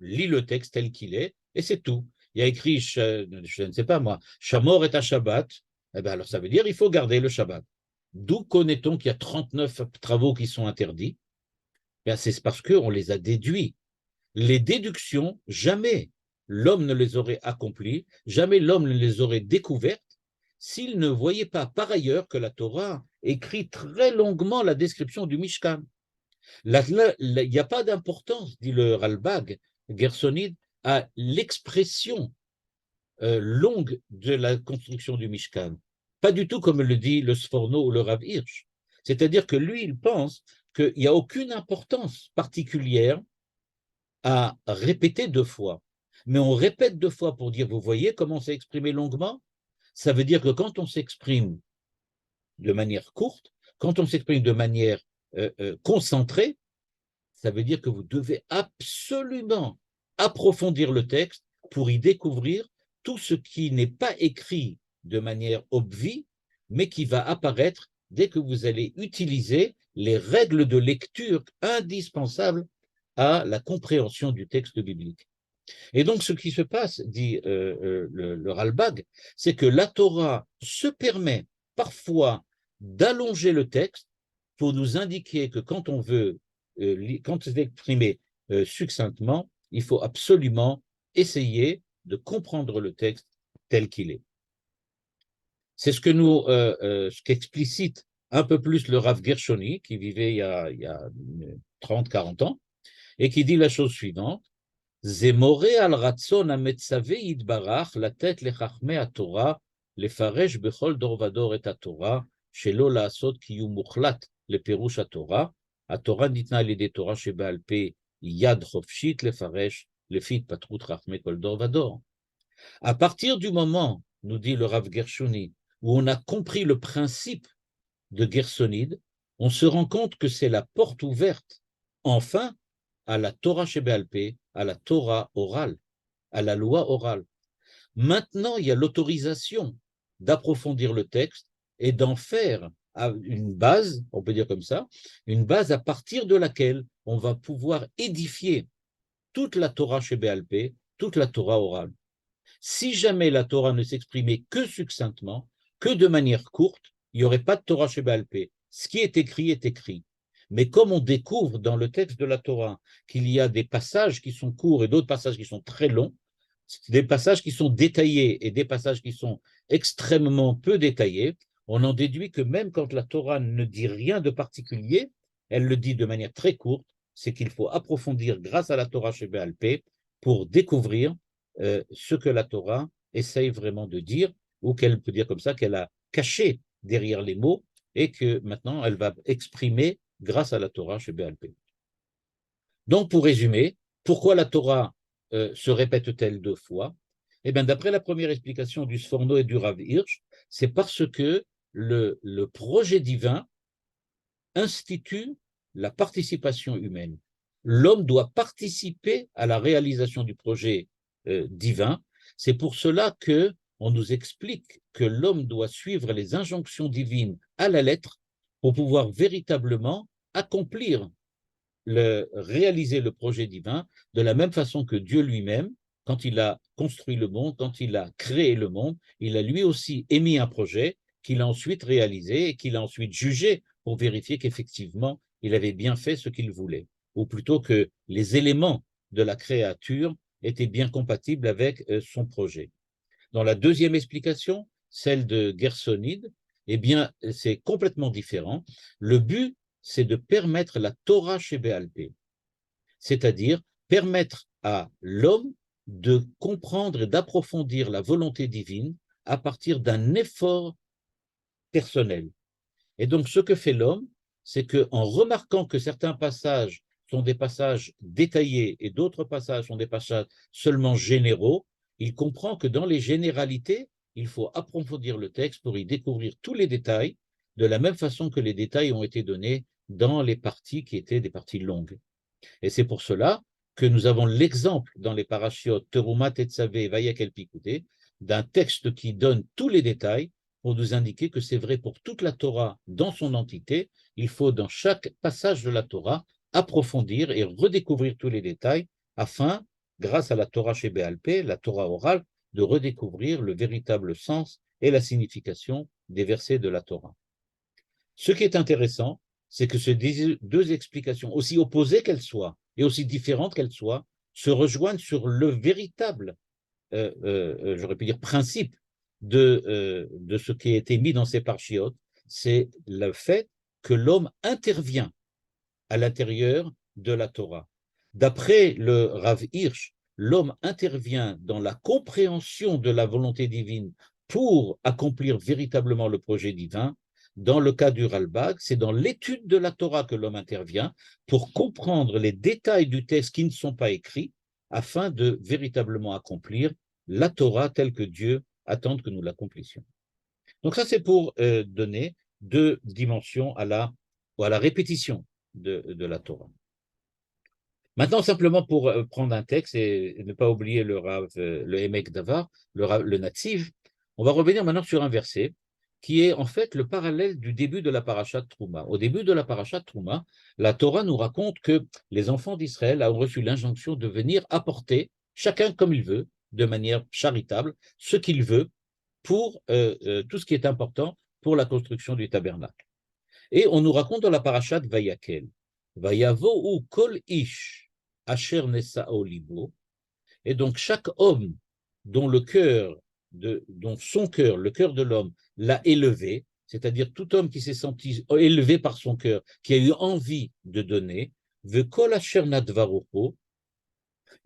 lit le texte tel qu'il est, et c'est tout. Il y a écrit, je ne sais pas moi, Shamor et Shabbat, eh bien, alors ça veut dire il faut garder le Shabbat. D'où connaît-on qu'il y a 39 travaux qui sont interdits? Eh c'est parce qu'on les a déduits. Les déductions, jamais l'homme ne les aurait accomplies, jamais l'homme ne les aurait découvertes s'il ne voyait pas par ailleurs que la Torah écrit très longuement la description du Mishkan. Il n'y a pas d'importance, dit le Ralbag, Gersonide, à l'expression longue de la construction du Mishkan. Pas du tout comme le dit le Sforno ou le Rav Hirsch. C'est-à-dire que lui, il pense qu'il n'y a aucune importance particulière à répéter 2 fois. Mais on répète 2 fois pour dire, vous voyez comment c'est exprimé longuement? Ça veut dire que quand on s'exprime de manière courte, quand on s'exprime de manière concentrée, ça veut dire que vous devez absolument approfondir le texte pour y découvrir tout ce qui n'est pas écrit de manière obvie, mais qui va apparaître dès que vous allez utiliser les règles de lecture indispensables à la compréhension du texte biblique. Et donc, ce qui se passe, dit le Ralbag, c'est que la Torah se permet parfois d'allonger le texte pour nous indiquer que quand on veut, quand c'est exprimé succinctement, il faut absolument essayer de comprendre le texte tel qu'il est. C'est ce qu'explicite un peu plus le Rav Gershoni, qui vivait il y a 30-40 ans, et qui dit la chose suivante. זה מורה על רצון המצווה יתברך לתת לחכמי התורה לפרש בכל דור ודור את התורה, שלא לעשות קיום מוחלט לפירוש התורה. התורה ניתנה על ידי תורה שבעל פה יד חופשית לפרש לפי התפתחות חכמי כל דור ודור. À partir du moment, nous dit le Rav Gershoni, où on a compris le principe de Gersonide, on se rend compte que c'est la porte ouverte, enfin, à la Torah Shebéalpé, à la Torah orale, à la loi orale. Maintenant, il y a l'autorisation d'approfondir le texte et d'en faire une base, on peut dire comme ça, une base à partir de laquelle on va pouvoir édifier toute la Torah Shebéalpé, toute la Torah orale. Si jamais la Torah ne s'exprimait que succinctement, que de manière courte, il n'y aurait pas de Torah Shebéalpé. Ce qui est écrit est écrit. Mais comme on découvre dans le texte de la Torah qu'il y a des passages qui sont courts et d'autres passages qui sont très longs, des passages qui sont détaillés et des passages qui sont extrêmement peu détaillés, on en déduit que même quand la Torah ne dit rien de particulier, elle le dit de manière très courte, c'est qu'il faut approfondir grâce à la Torah Shebéalpé pour découvrir ce que la Torah essaye vraiment de dire, ou qu'elle peut dire comme ça, qu'elle a caché derrière les mots, et que maintenant elle va exprimer grâce à la Torah Shebéalpé. Donc, pour résumer, pourquoi la Torah se répète-t-elle deux fois? Eh bien, d'après la première explication du Sforno et du Rav Hirsch, c'est parce que le projet divin institue la participation humaine. L'homme doit participer à la réalisation du projet divin. C'est pour cela que on nous explique que l'homme doit suivre les injonctions divines à la lettre pour pouvoir véritablement accomplir réaliser le projet divin de la même façon que Dieu lui-même, quand il a construit le monde, quand il a créé le monde, il a lui aussi émis un projet qu'il a ensuite réalisé et qu'il a ensuite jugé pour vérifier qu'effectivement, il avait bien fait ce qu'il voulait, ou plutôt que les éléments de la créature étaient bien compatibles avec son projet. Dans la deuxième explication, celle de Gersonide, eh bien, c'est complètement différent. Le but, c'est de permettre la Torah Shebéalpé, c'est-à-dire permettre à l'homme de comprendre et d'approfondir la volonté divine à partir d'un effort personnel. Et donc, ce que fait l'homme, c'est qu'en remarquant que certains passages sont des passages détaillés et d'autres passages sont des passages seulement généraux, il comprend que dans les généralités, il faut approfondir le texte pour y découvrir tous les détails, de la même façon que les détails ont été donnés dans les parties qui étaient des parties longues. Et c'est pour cela que nous avons l'exemple dans les parachiotes Teruma, Tetzavé et Vayakel Pikouté d'un texte qui donne tous les détails pour nous indiquer que c'est vrai pour toute la Torah dans son entité. Il faut dans chaque passage de la Torah approfondir et redécouvrir tous les détails afin, grâce à la Torah Shebéalpé, la Torah orale, de redécouvrir le véritable sens et la signification des versets de la Torah. Ce qui est intéressant, c'est que ces deux explications, aussi opposées qu'elles soient et aussi différentes qu'elles soient, se rejoignent sur le véritable, j'aurais pu dire, principe de ce qui a été mis dans ces parchiotes, c'est le fait que l'homme intervient à l'intérieur de la Torah. D'après le Rav Hirsch, l'homme intervient dans la compréhension de la volonté divine pour accomplir véritablement le projet divin. Dans le cas du Ralbag, c'est dans l'étude de la Torah que l'homme intervient pour comprendre les détails du texte qui ne sont pas écrits afin de véritablement accomplir la Torah telle que Dieu attend que nous l'accomplissions. Donc ça, c'est pour donner deux dimensions à la répétition de la Torah. Maintenant, simplement pour prendre un texte et ne pas oublier le Emek Davar, le Nativ, on va revenir maintenant sur un verset qui est en fait le parallèle du début de la parashat Trouma. Au début de la parashat Trouma, la Torah nous raconte que les enfants d'Israël ont reçu l'injonction de venir apporter, chacun comme il veut, de manière charitable, ce qu'il veut pour tout ce qui est important pour la construction du tabernacle. Et on nous raconte dans la parashat Vayakel, Vayavo ou kol ish asher nesao libo, et donc chaque homme dont le cœur, dont son cœur, le cœur de l'homme, l'a élevé, c'est-à-dire tout homme qui s'est senti élevé par son cœur, qui a eu envie de donner, ve kol asher nadvarucho,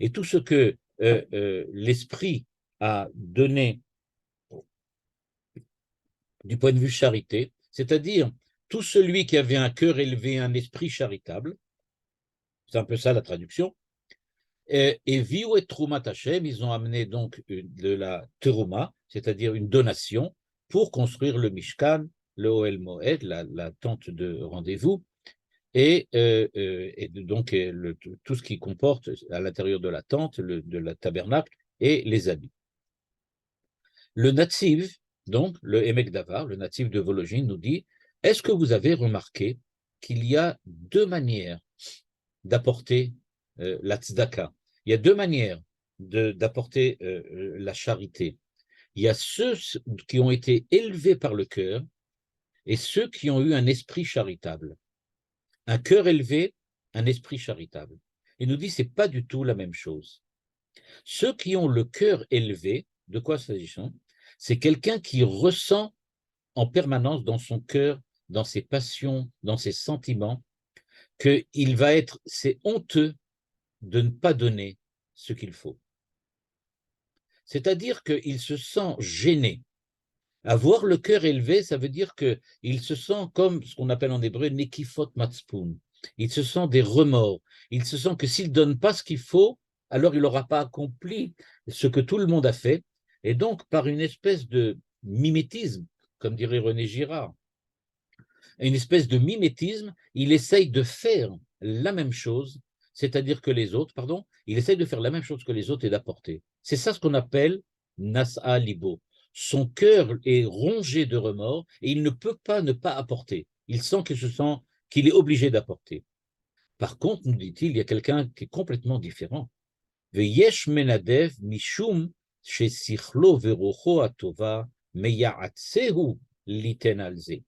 et tout ce que l'esprit a donné du point de vue charité, c'est-à-dire tout celui qui avait un cœur élevé, un esprit charitable, c'est un peu ça la traduction, Et Viu et Trumat Hashem, ils ont amené donc de la Teruma, c'est-à-dire une donation, pour construire le Mishkan, le Ohel Moed, la tente de rendez-vous, et donc tout ce qui comporte à l'intérieur de la tente, de la tabernacle, et les habits. Le Natziv, donc le Emek Davar, le Natziv de Vologine, nous dit, est-ce que vous avez remarqué qu'il y a deux manières d'apporter la tzedaka? Il y a deux manières d'apporter la charité. Il y a ceux qui ont été élevés par le cœur et ceux qui ont eu un esprit charitable. Un cœur élevé, un esprit charitable. Il nous dit c'est pas du tout la même chose. Ceux qui ont le cœur élevé, de quoi s'agit-il? C'est quelqu'un qui ressent en permanence dans son cœur, dans ses passions, dans ses sentiments, qu'il va être, c'est honteux de ne pas donner ce qu'il faut. C'est-à-dire qu'il se sent gêné. Avoir le cœur élevé, ça veut dire qu'il se sent comme ce qu'on appelle en hébreu nekifot matzpoun. Il se sent des remords. Il se sent que s'il ne donne pas ce qu'il faut, alors il n'aura pas accompli ce que tout le monde a fait. Et donc, par une espèce de mimétisme, comme dirait René Girard, une espèce de mimétisme, il essaye de faire la même chose, c'est-à-dire que les autres, pardon, il essaye de faire la même chose que les autres et d'apporter. C'est ça ce qu'on appelle Nas'a Libo. Son cœur est rongé de remords et il ne peut pas ne pas apporter. Il sent qu'il est obligé d'apporter. Par contre, nous dit-il, il y a quelqu'un qui est complètement différent. Veyesh menadev mishum shesichlo verocho atova meya'atsehu liten alze.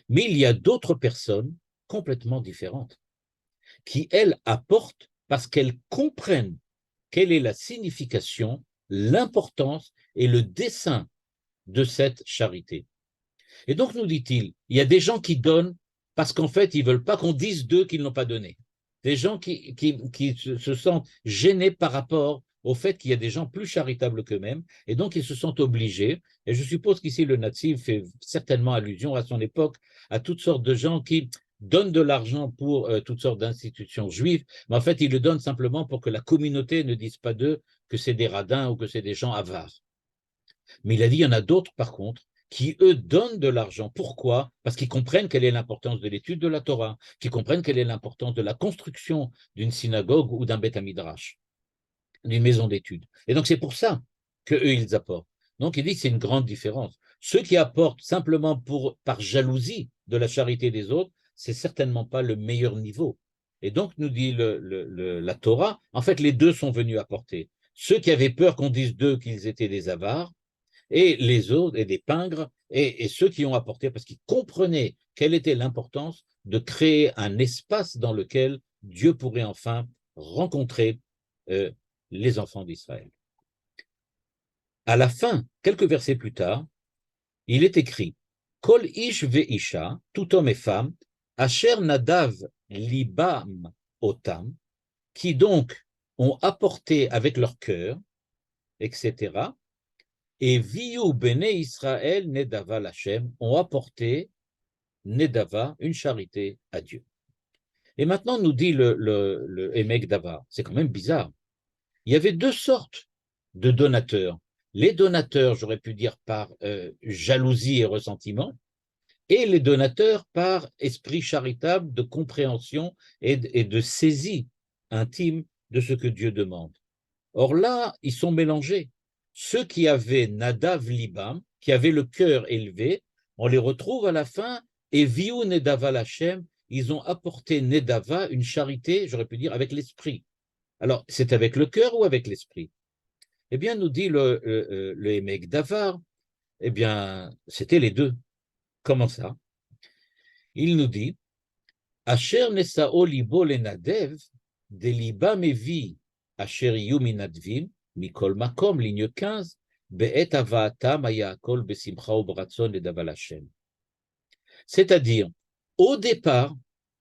Mais il y a d'autres personnes complètement différentes qui, elles, apportent parce qu'elles comprennent quelle est la signification, l'importance et le dessein de cette charité. Et donc, nous dit-il, il y a des gens qui donnent parce qu'en fait, ils ne veulent pas qu'on dise d'eux qu'ils n'ont pas donné. Des gens qui se sentent gênés par rapport au fait qu'il y a des gens plus charitables qu'eux-mêmes, et donc ils se sentent obligés. Et je suppose qu'ici, le Nazi fait certainement allusion à son époque, à toutes sortes de gens qui donnent de l'argent pour toutes sortes d'institutions juives, mais en fait, ils le donnent simplement pour que la communauté ne dise pas d'eux que c'est des radins ou que c'est des gens avares. Mais il a dit, il y en a d'autres, par contre, qui, eux, donnent de l'argent. Pourquoi? Parce qu'ils comprennent quelle est l'importance de l'étude de la Torah, qu'ils comprennent quelle est l'importance de la construction d'une synagogue ou d'un Beth Midrash, d'une maison d'études. Et donc, c'est pour ça qu'eux, ils apportent. Donc, il dit que c'est une grande différence. Ceux qui apportent simplement par jalousie de la charité des autres, c'est certainement pas le meilleur niveau. Et donc, nous dit la Torah, en fait, les deux sont venus apporter. Ceux qui avaient peur qu'on dise d'eux qu'ils étaient des avares, et les autres, et des pingres, et ceux qui ont apporté, parce qu'ils comprenaient quelle était l'importance de créer un espace dans lequel Dieu pourrait enfin rencontrer les enfants d'Israël. À la fin, quelques versets plus tard, il est écrit Kol ish ve'isha, tout homme et femme, asher nadav libam otam, qui donc ont apporté avec leur cœur, etc., et Viu Bene Israël Nedava Lachem ont apporté Nedava, une charité à Dieu. Et maintenant, nous dit le Emek Davar, c'est quand même bizarre. Il y avait deux sortes de donateurs. Les donateurs, j'aurais pu dire par jalousie et ressentiment, et les donateurs par esprit charitable de compréhension et de saisie intime de ce que Dieu demande. Or là, ils sont mélangés. Ceux qui avaient Nadav Libam, qui avaient le cœur élevé, on les retrouve à la fin, et Viu Nedava Lachem, ils ont apporté Nedava, une charité, j'aurais pu dire, avec l'esprit. Alors, c'est avec le cœur ou avec l'esprit? Eh bien, nous dit le Emek Davar, eh bien, c'était les deux. Comment ça? Il nous dit, Asher Nesao Libo Lenadev, de Liba Mevi, Asher Yu Minadvim, Mikol Makom, ligne 15, Be'et Avaatam Ayakol Besimcha Ubratzon Ledaval Hashem. C'est-à-dire, au départ,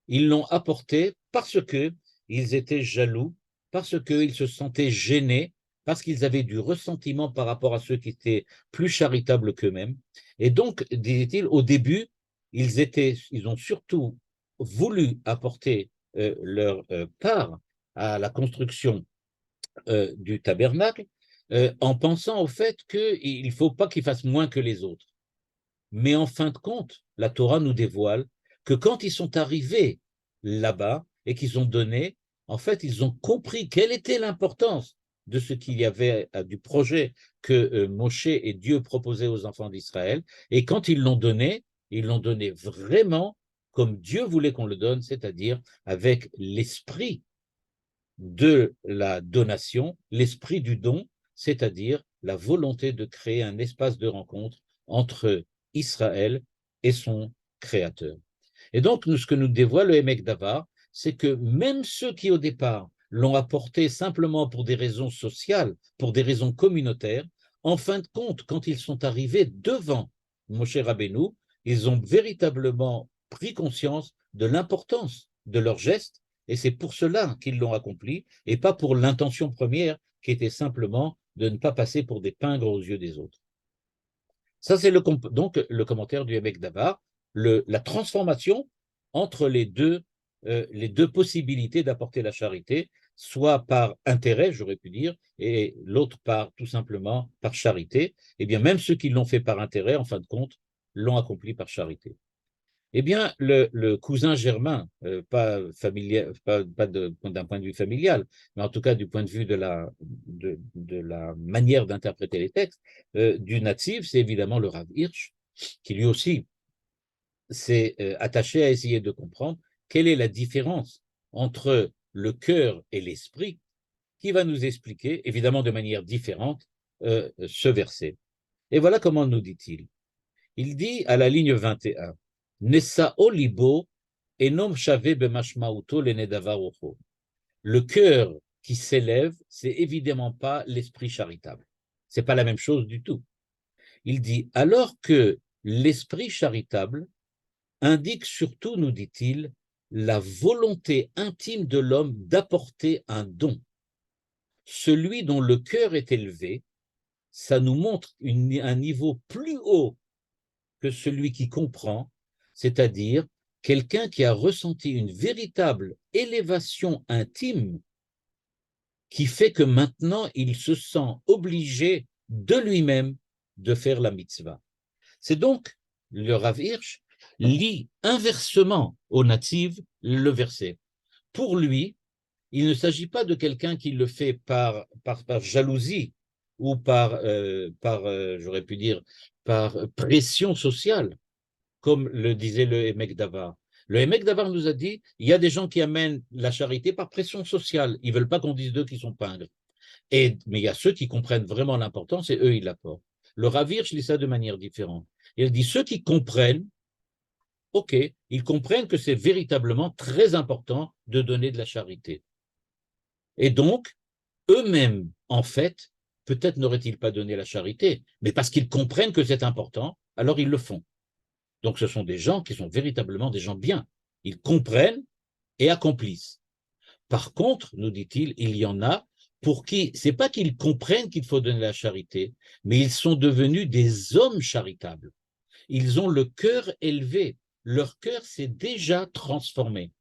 ils l'ont apporté parce qu'ils étaient jaloux, parce qu'ils se sentaient gênés, parce qu'ils avaient du ressentiment par rapport à ceux qui étaient plus charitables qu'eux-mêmes. Et donc, disait-il, au début, ils ont surtout voulu apporter leur part à la construction du tabernacle, en pensant au fait qu'il ne faut pas qu'il fasse moins que les autres. Mais en fin de compte, la Torah nous dévoile que quand ils sont arrivés là-bas et qu'ils ont donné, en fait, ils ont compris quelle était l'importance de ce qu'il y avait, du projet que Moshe et Dieu proposaient aux enfants d'Israël. Et quand ils l'ont donné vraiment comme Dieu voulait qu'on le donne, c'est-à-dire avec l'esprit de la donation, l'esprit du don, c'est-à-dire la volonté de créer un espace de rencontre entre Israël et son Créateur. Et donc, ce que nous dévoile le Hémek Davar, c'est que même ceux qui, au départ, l'ont apporté simplement pour des raisons sociales, pour des raisons communautaires, en fin de compte, quand ils sont arrivés devant Moshe Rabbeinu, ils ont véritablement pris conscience de l'importance de leur geste, et c'est pour cela qu'ils l'ont accompli, et pas pour l'intention première, qui était simplement de ne pas passer pour des pingres aux yeux des autres. Ça, c'est donc le commentaire du Hémek Davar, la transformation entre les deux possibilités d'apporter la charité, soit par intérêt, j'aurais pu dire, et l'autre par tout simplement par charité. Eh bien, même ceux qui l'ont fait par intérêt, en fin de compte, l'ont accompli par charité. Eh bien, le cousin germain, pas familial, pas d'un point de vue familial, mais en tout cas du point de vue de la manière d'interpréter les textes, du natif, c'est évidemment le Rav Hirsch, qui lui aussi s'est attaché à essayer de comprendre quelle est la différence entre le cœur et l'esprit, qui va nous expliquer, évidemment de manière différente, ce verset. Et voilà comment nous dit-il. Il dit à la ligne 21, Nesa'o libo enom shave bemashmauto lenedavarocho. Le cœur qui s'élève, c'est évidemment pas l'esprit charitable. C'est pas la même chose du tout. Il dit, alors que l'esprit charitable indique surtout, nous dit-il, la volonté intime de l'homme d'apporter un don. Celui dont le cœur est élevé, ça nous montre un niveau plus haut que celui qui comprend, c'est-à-dire quelqu'un qui a ressenti une véritable élévation intime qui fait que maintenant il se sent obligé de lui-même de faire la mitzvah. C'est donc le Rav Hirsch lit inversement aux natives le verset. Pour lui, il ne s'agit pas de quelqu'un qui le fait par jalousie ou j'aurais pu dire, par pression sociale, comme le disait le Hémek Davar. Le Hémek Davar nous a dit, il y a des gens qui amènent la charité par pression sociale. Ils ne veulent pas qu'on dise d'eux qu'ils sont pingres. Mais il y a ceux qui comprennent vraiment l'importance et eux, ils l'apportent. Le Rav Hirsch lit ça de manière différente. Il dit, ceux qui comprennent, ok, ils comprennent que c'est véritablement très important de donner de la charité. Et donc, eux-mêmes, en fait, peut-être n'auraient-ils pas donné la charité, mais parce qu'ils comprennent que c'est important, alors ils le font. Donc, ce sont des gens qui sont véritablement des gens bien. Ils comprennent et accomplissent. Par contre, nous dit-il, il y en a pour qui, c'est pas qu'ils comprennent qu'il faut donner la charité, mais ils sont devenus des hommes charitables. Ils ont le cœur élevé. Leur cœur s'est déjà transformé.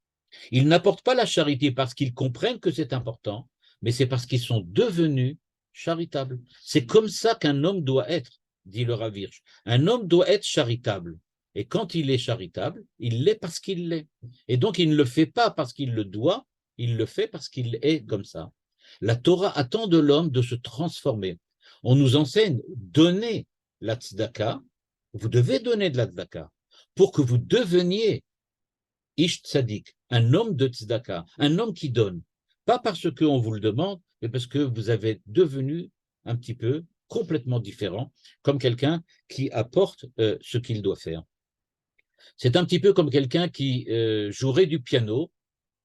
Ils n'apportent pas la charité parce qu'ils comprennent que c'est important, mais c'est parce qu'ils sont devenus charitables. C'est comme ça qu'un homme doit être, dit le Rav Hirsch. Un homme doit être charitable. Et quand il est charitable, il l'est parce qu'il l'est. Et donc, il ne le fait pas parce qu'il le doit, il le fait parce qu'il est comme ça. La Torah attend de l'homme de se transformer. On nous enseigne, donnez la tzedaka, vous devez donner de la tzedaka pour que vous deveniez Ish Tzadik, un homme de tzedaka, un homme qui donne. Pas parce qu'on vous le demande, mais parce que vous avez devenu un petit peu complètement différent, comme quelqu'un qui apporte ce qu'il doit faire. C'est un petit peu comme quelqu'un qui jouerait du piano,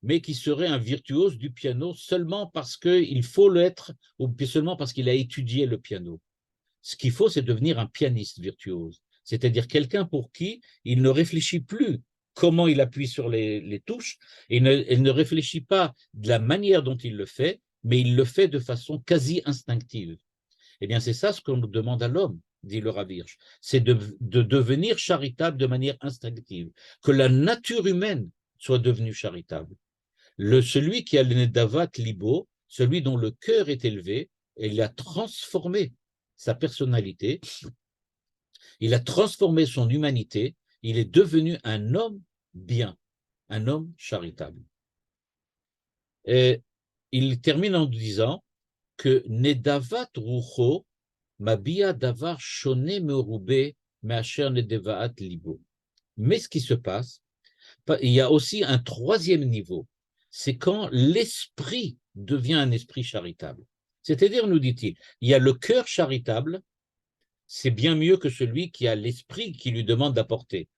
mais qui serait un virtuose du piano seulement parce qu'il faut l'être, ou seulement parce qu'il a étudié le piano. Ce qu'il faut, c'est devenir un pianiste virtuose, c'est-à-dire quelqu'un pour qui il ne réfléchit plus comment il appuie sur les touches, et il ne réfléchit pas de la manière dont il le fait, mais il le fait de façon quasi instinctive. Eh bien, c'est ça ce qu'on nous demande à l'homme, dit le Rav Hirsch, c'est de devenir charitable de manière instinctive, que la nature humaine soit devenue charitable. Celui qui a le Nedavat Libo, celui dont le cœur est élevé, et il a transformé sa personnalité, il a transformé son humanité, il est devenu un homme bien, un homme charitable. Et il termine en disant que Nedavat Rucho Mabia Davar Shone Merube Measher Nedevaat Libo. Mais ce qui se passe, il y a aussi un troisième niveau, c'est quand l'esprit devient un esprit charitable. C'est-à-dire, nous dit-il, il y a le cœur charitable, c'est bien mieux que celui qui a l'esprit qui lui demande d'apporter.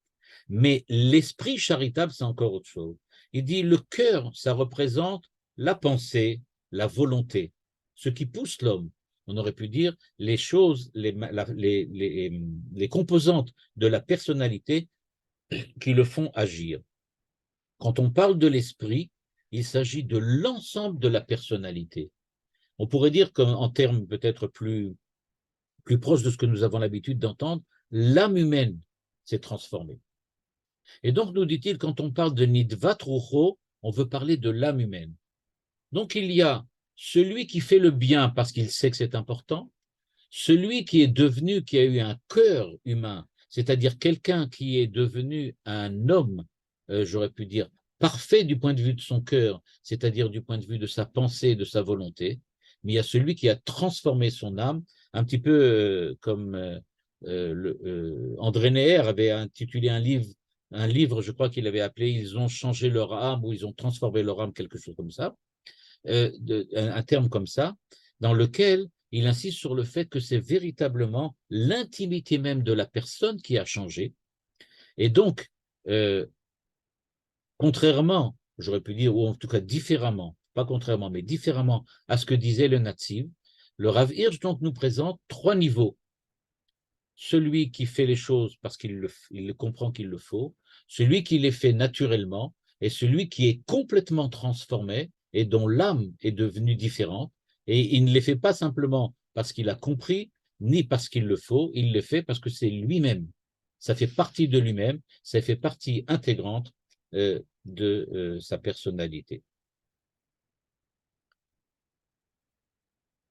Mais l'esprit charitable, c'est encore autre chose. Il dit, le cœur, ça représente la pensée, la volonté, ce qui pousse l'homme. On aurait pu dire les choses, les composantes de la personnalité qui le font agir. Quand on parle de l'esprit, il s'agit de l'ensemble de la personnalité. On pourrait dire qu'en termes peut-être plus proches de ce que nous avons l'habitude d'entendre, l'âme humaine s'est transformée. Et donc, nous dit-il, quand on parle de Nidvat Rucho, on veut parler de l'âme humaine. Donc, il y a celui qui fait le bien parce qu'il sait que c'est important, celui qui est devenu, qui a eu un cœur humain, c'est-à-dire quelqu'un qui est devenu un homme, j'aurais pu dire, parfait du point de vue de son cœur, c'est-à-dire du point de vue de sa pensée, de sa volonté, mais il y a celui qui a transformé son âme, un petit peu comme André Neher avait intitulé un livre, je crois qu'il avait appelé « Ils ont changé leur âme » ou « Ils ont transformé leur âme », quelque chose comme ça, un terme comme ça, dans lequel il insiste sur le fait que c'est véritablement l'intimité même de la personne qui a changé. Et donc, contrairement, j'aurais pu dire, ou en tout cas différemment, pas contrairement, mais différemment à ce que disait le Netziv, le Rav Hirsch donc nous présente trois niveaux. Celui qui fait les choses parce qu'il le comprend qu'il le faut, celui qui les fait naturellement, et celui qui est complètement transformé et dont l'âme est devenue différente, et il ne les fait pas simplement parce qu'il a compris, ni parce qu'il le faut, il le fait parce que c'est lui-même. Ça fait partie de lui-même, ça fait partie intégrante de sa personnalité.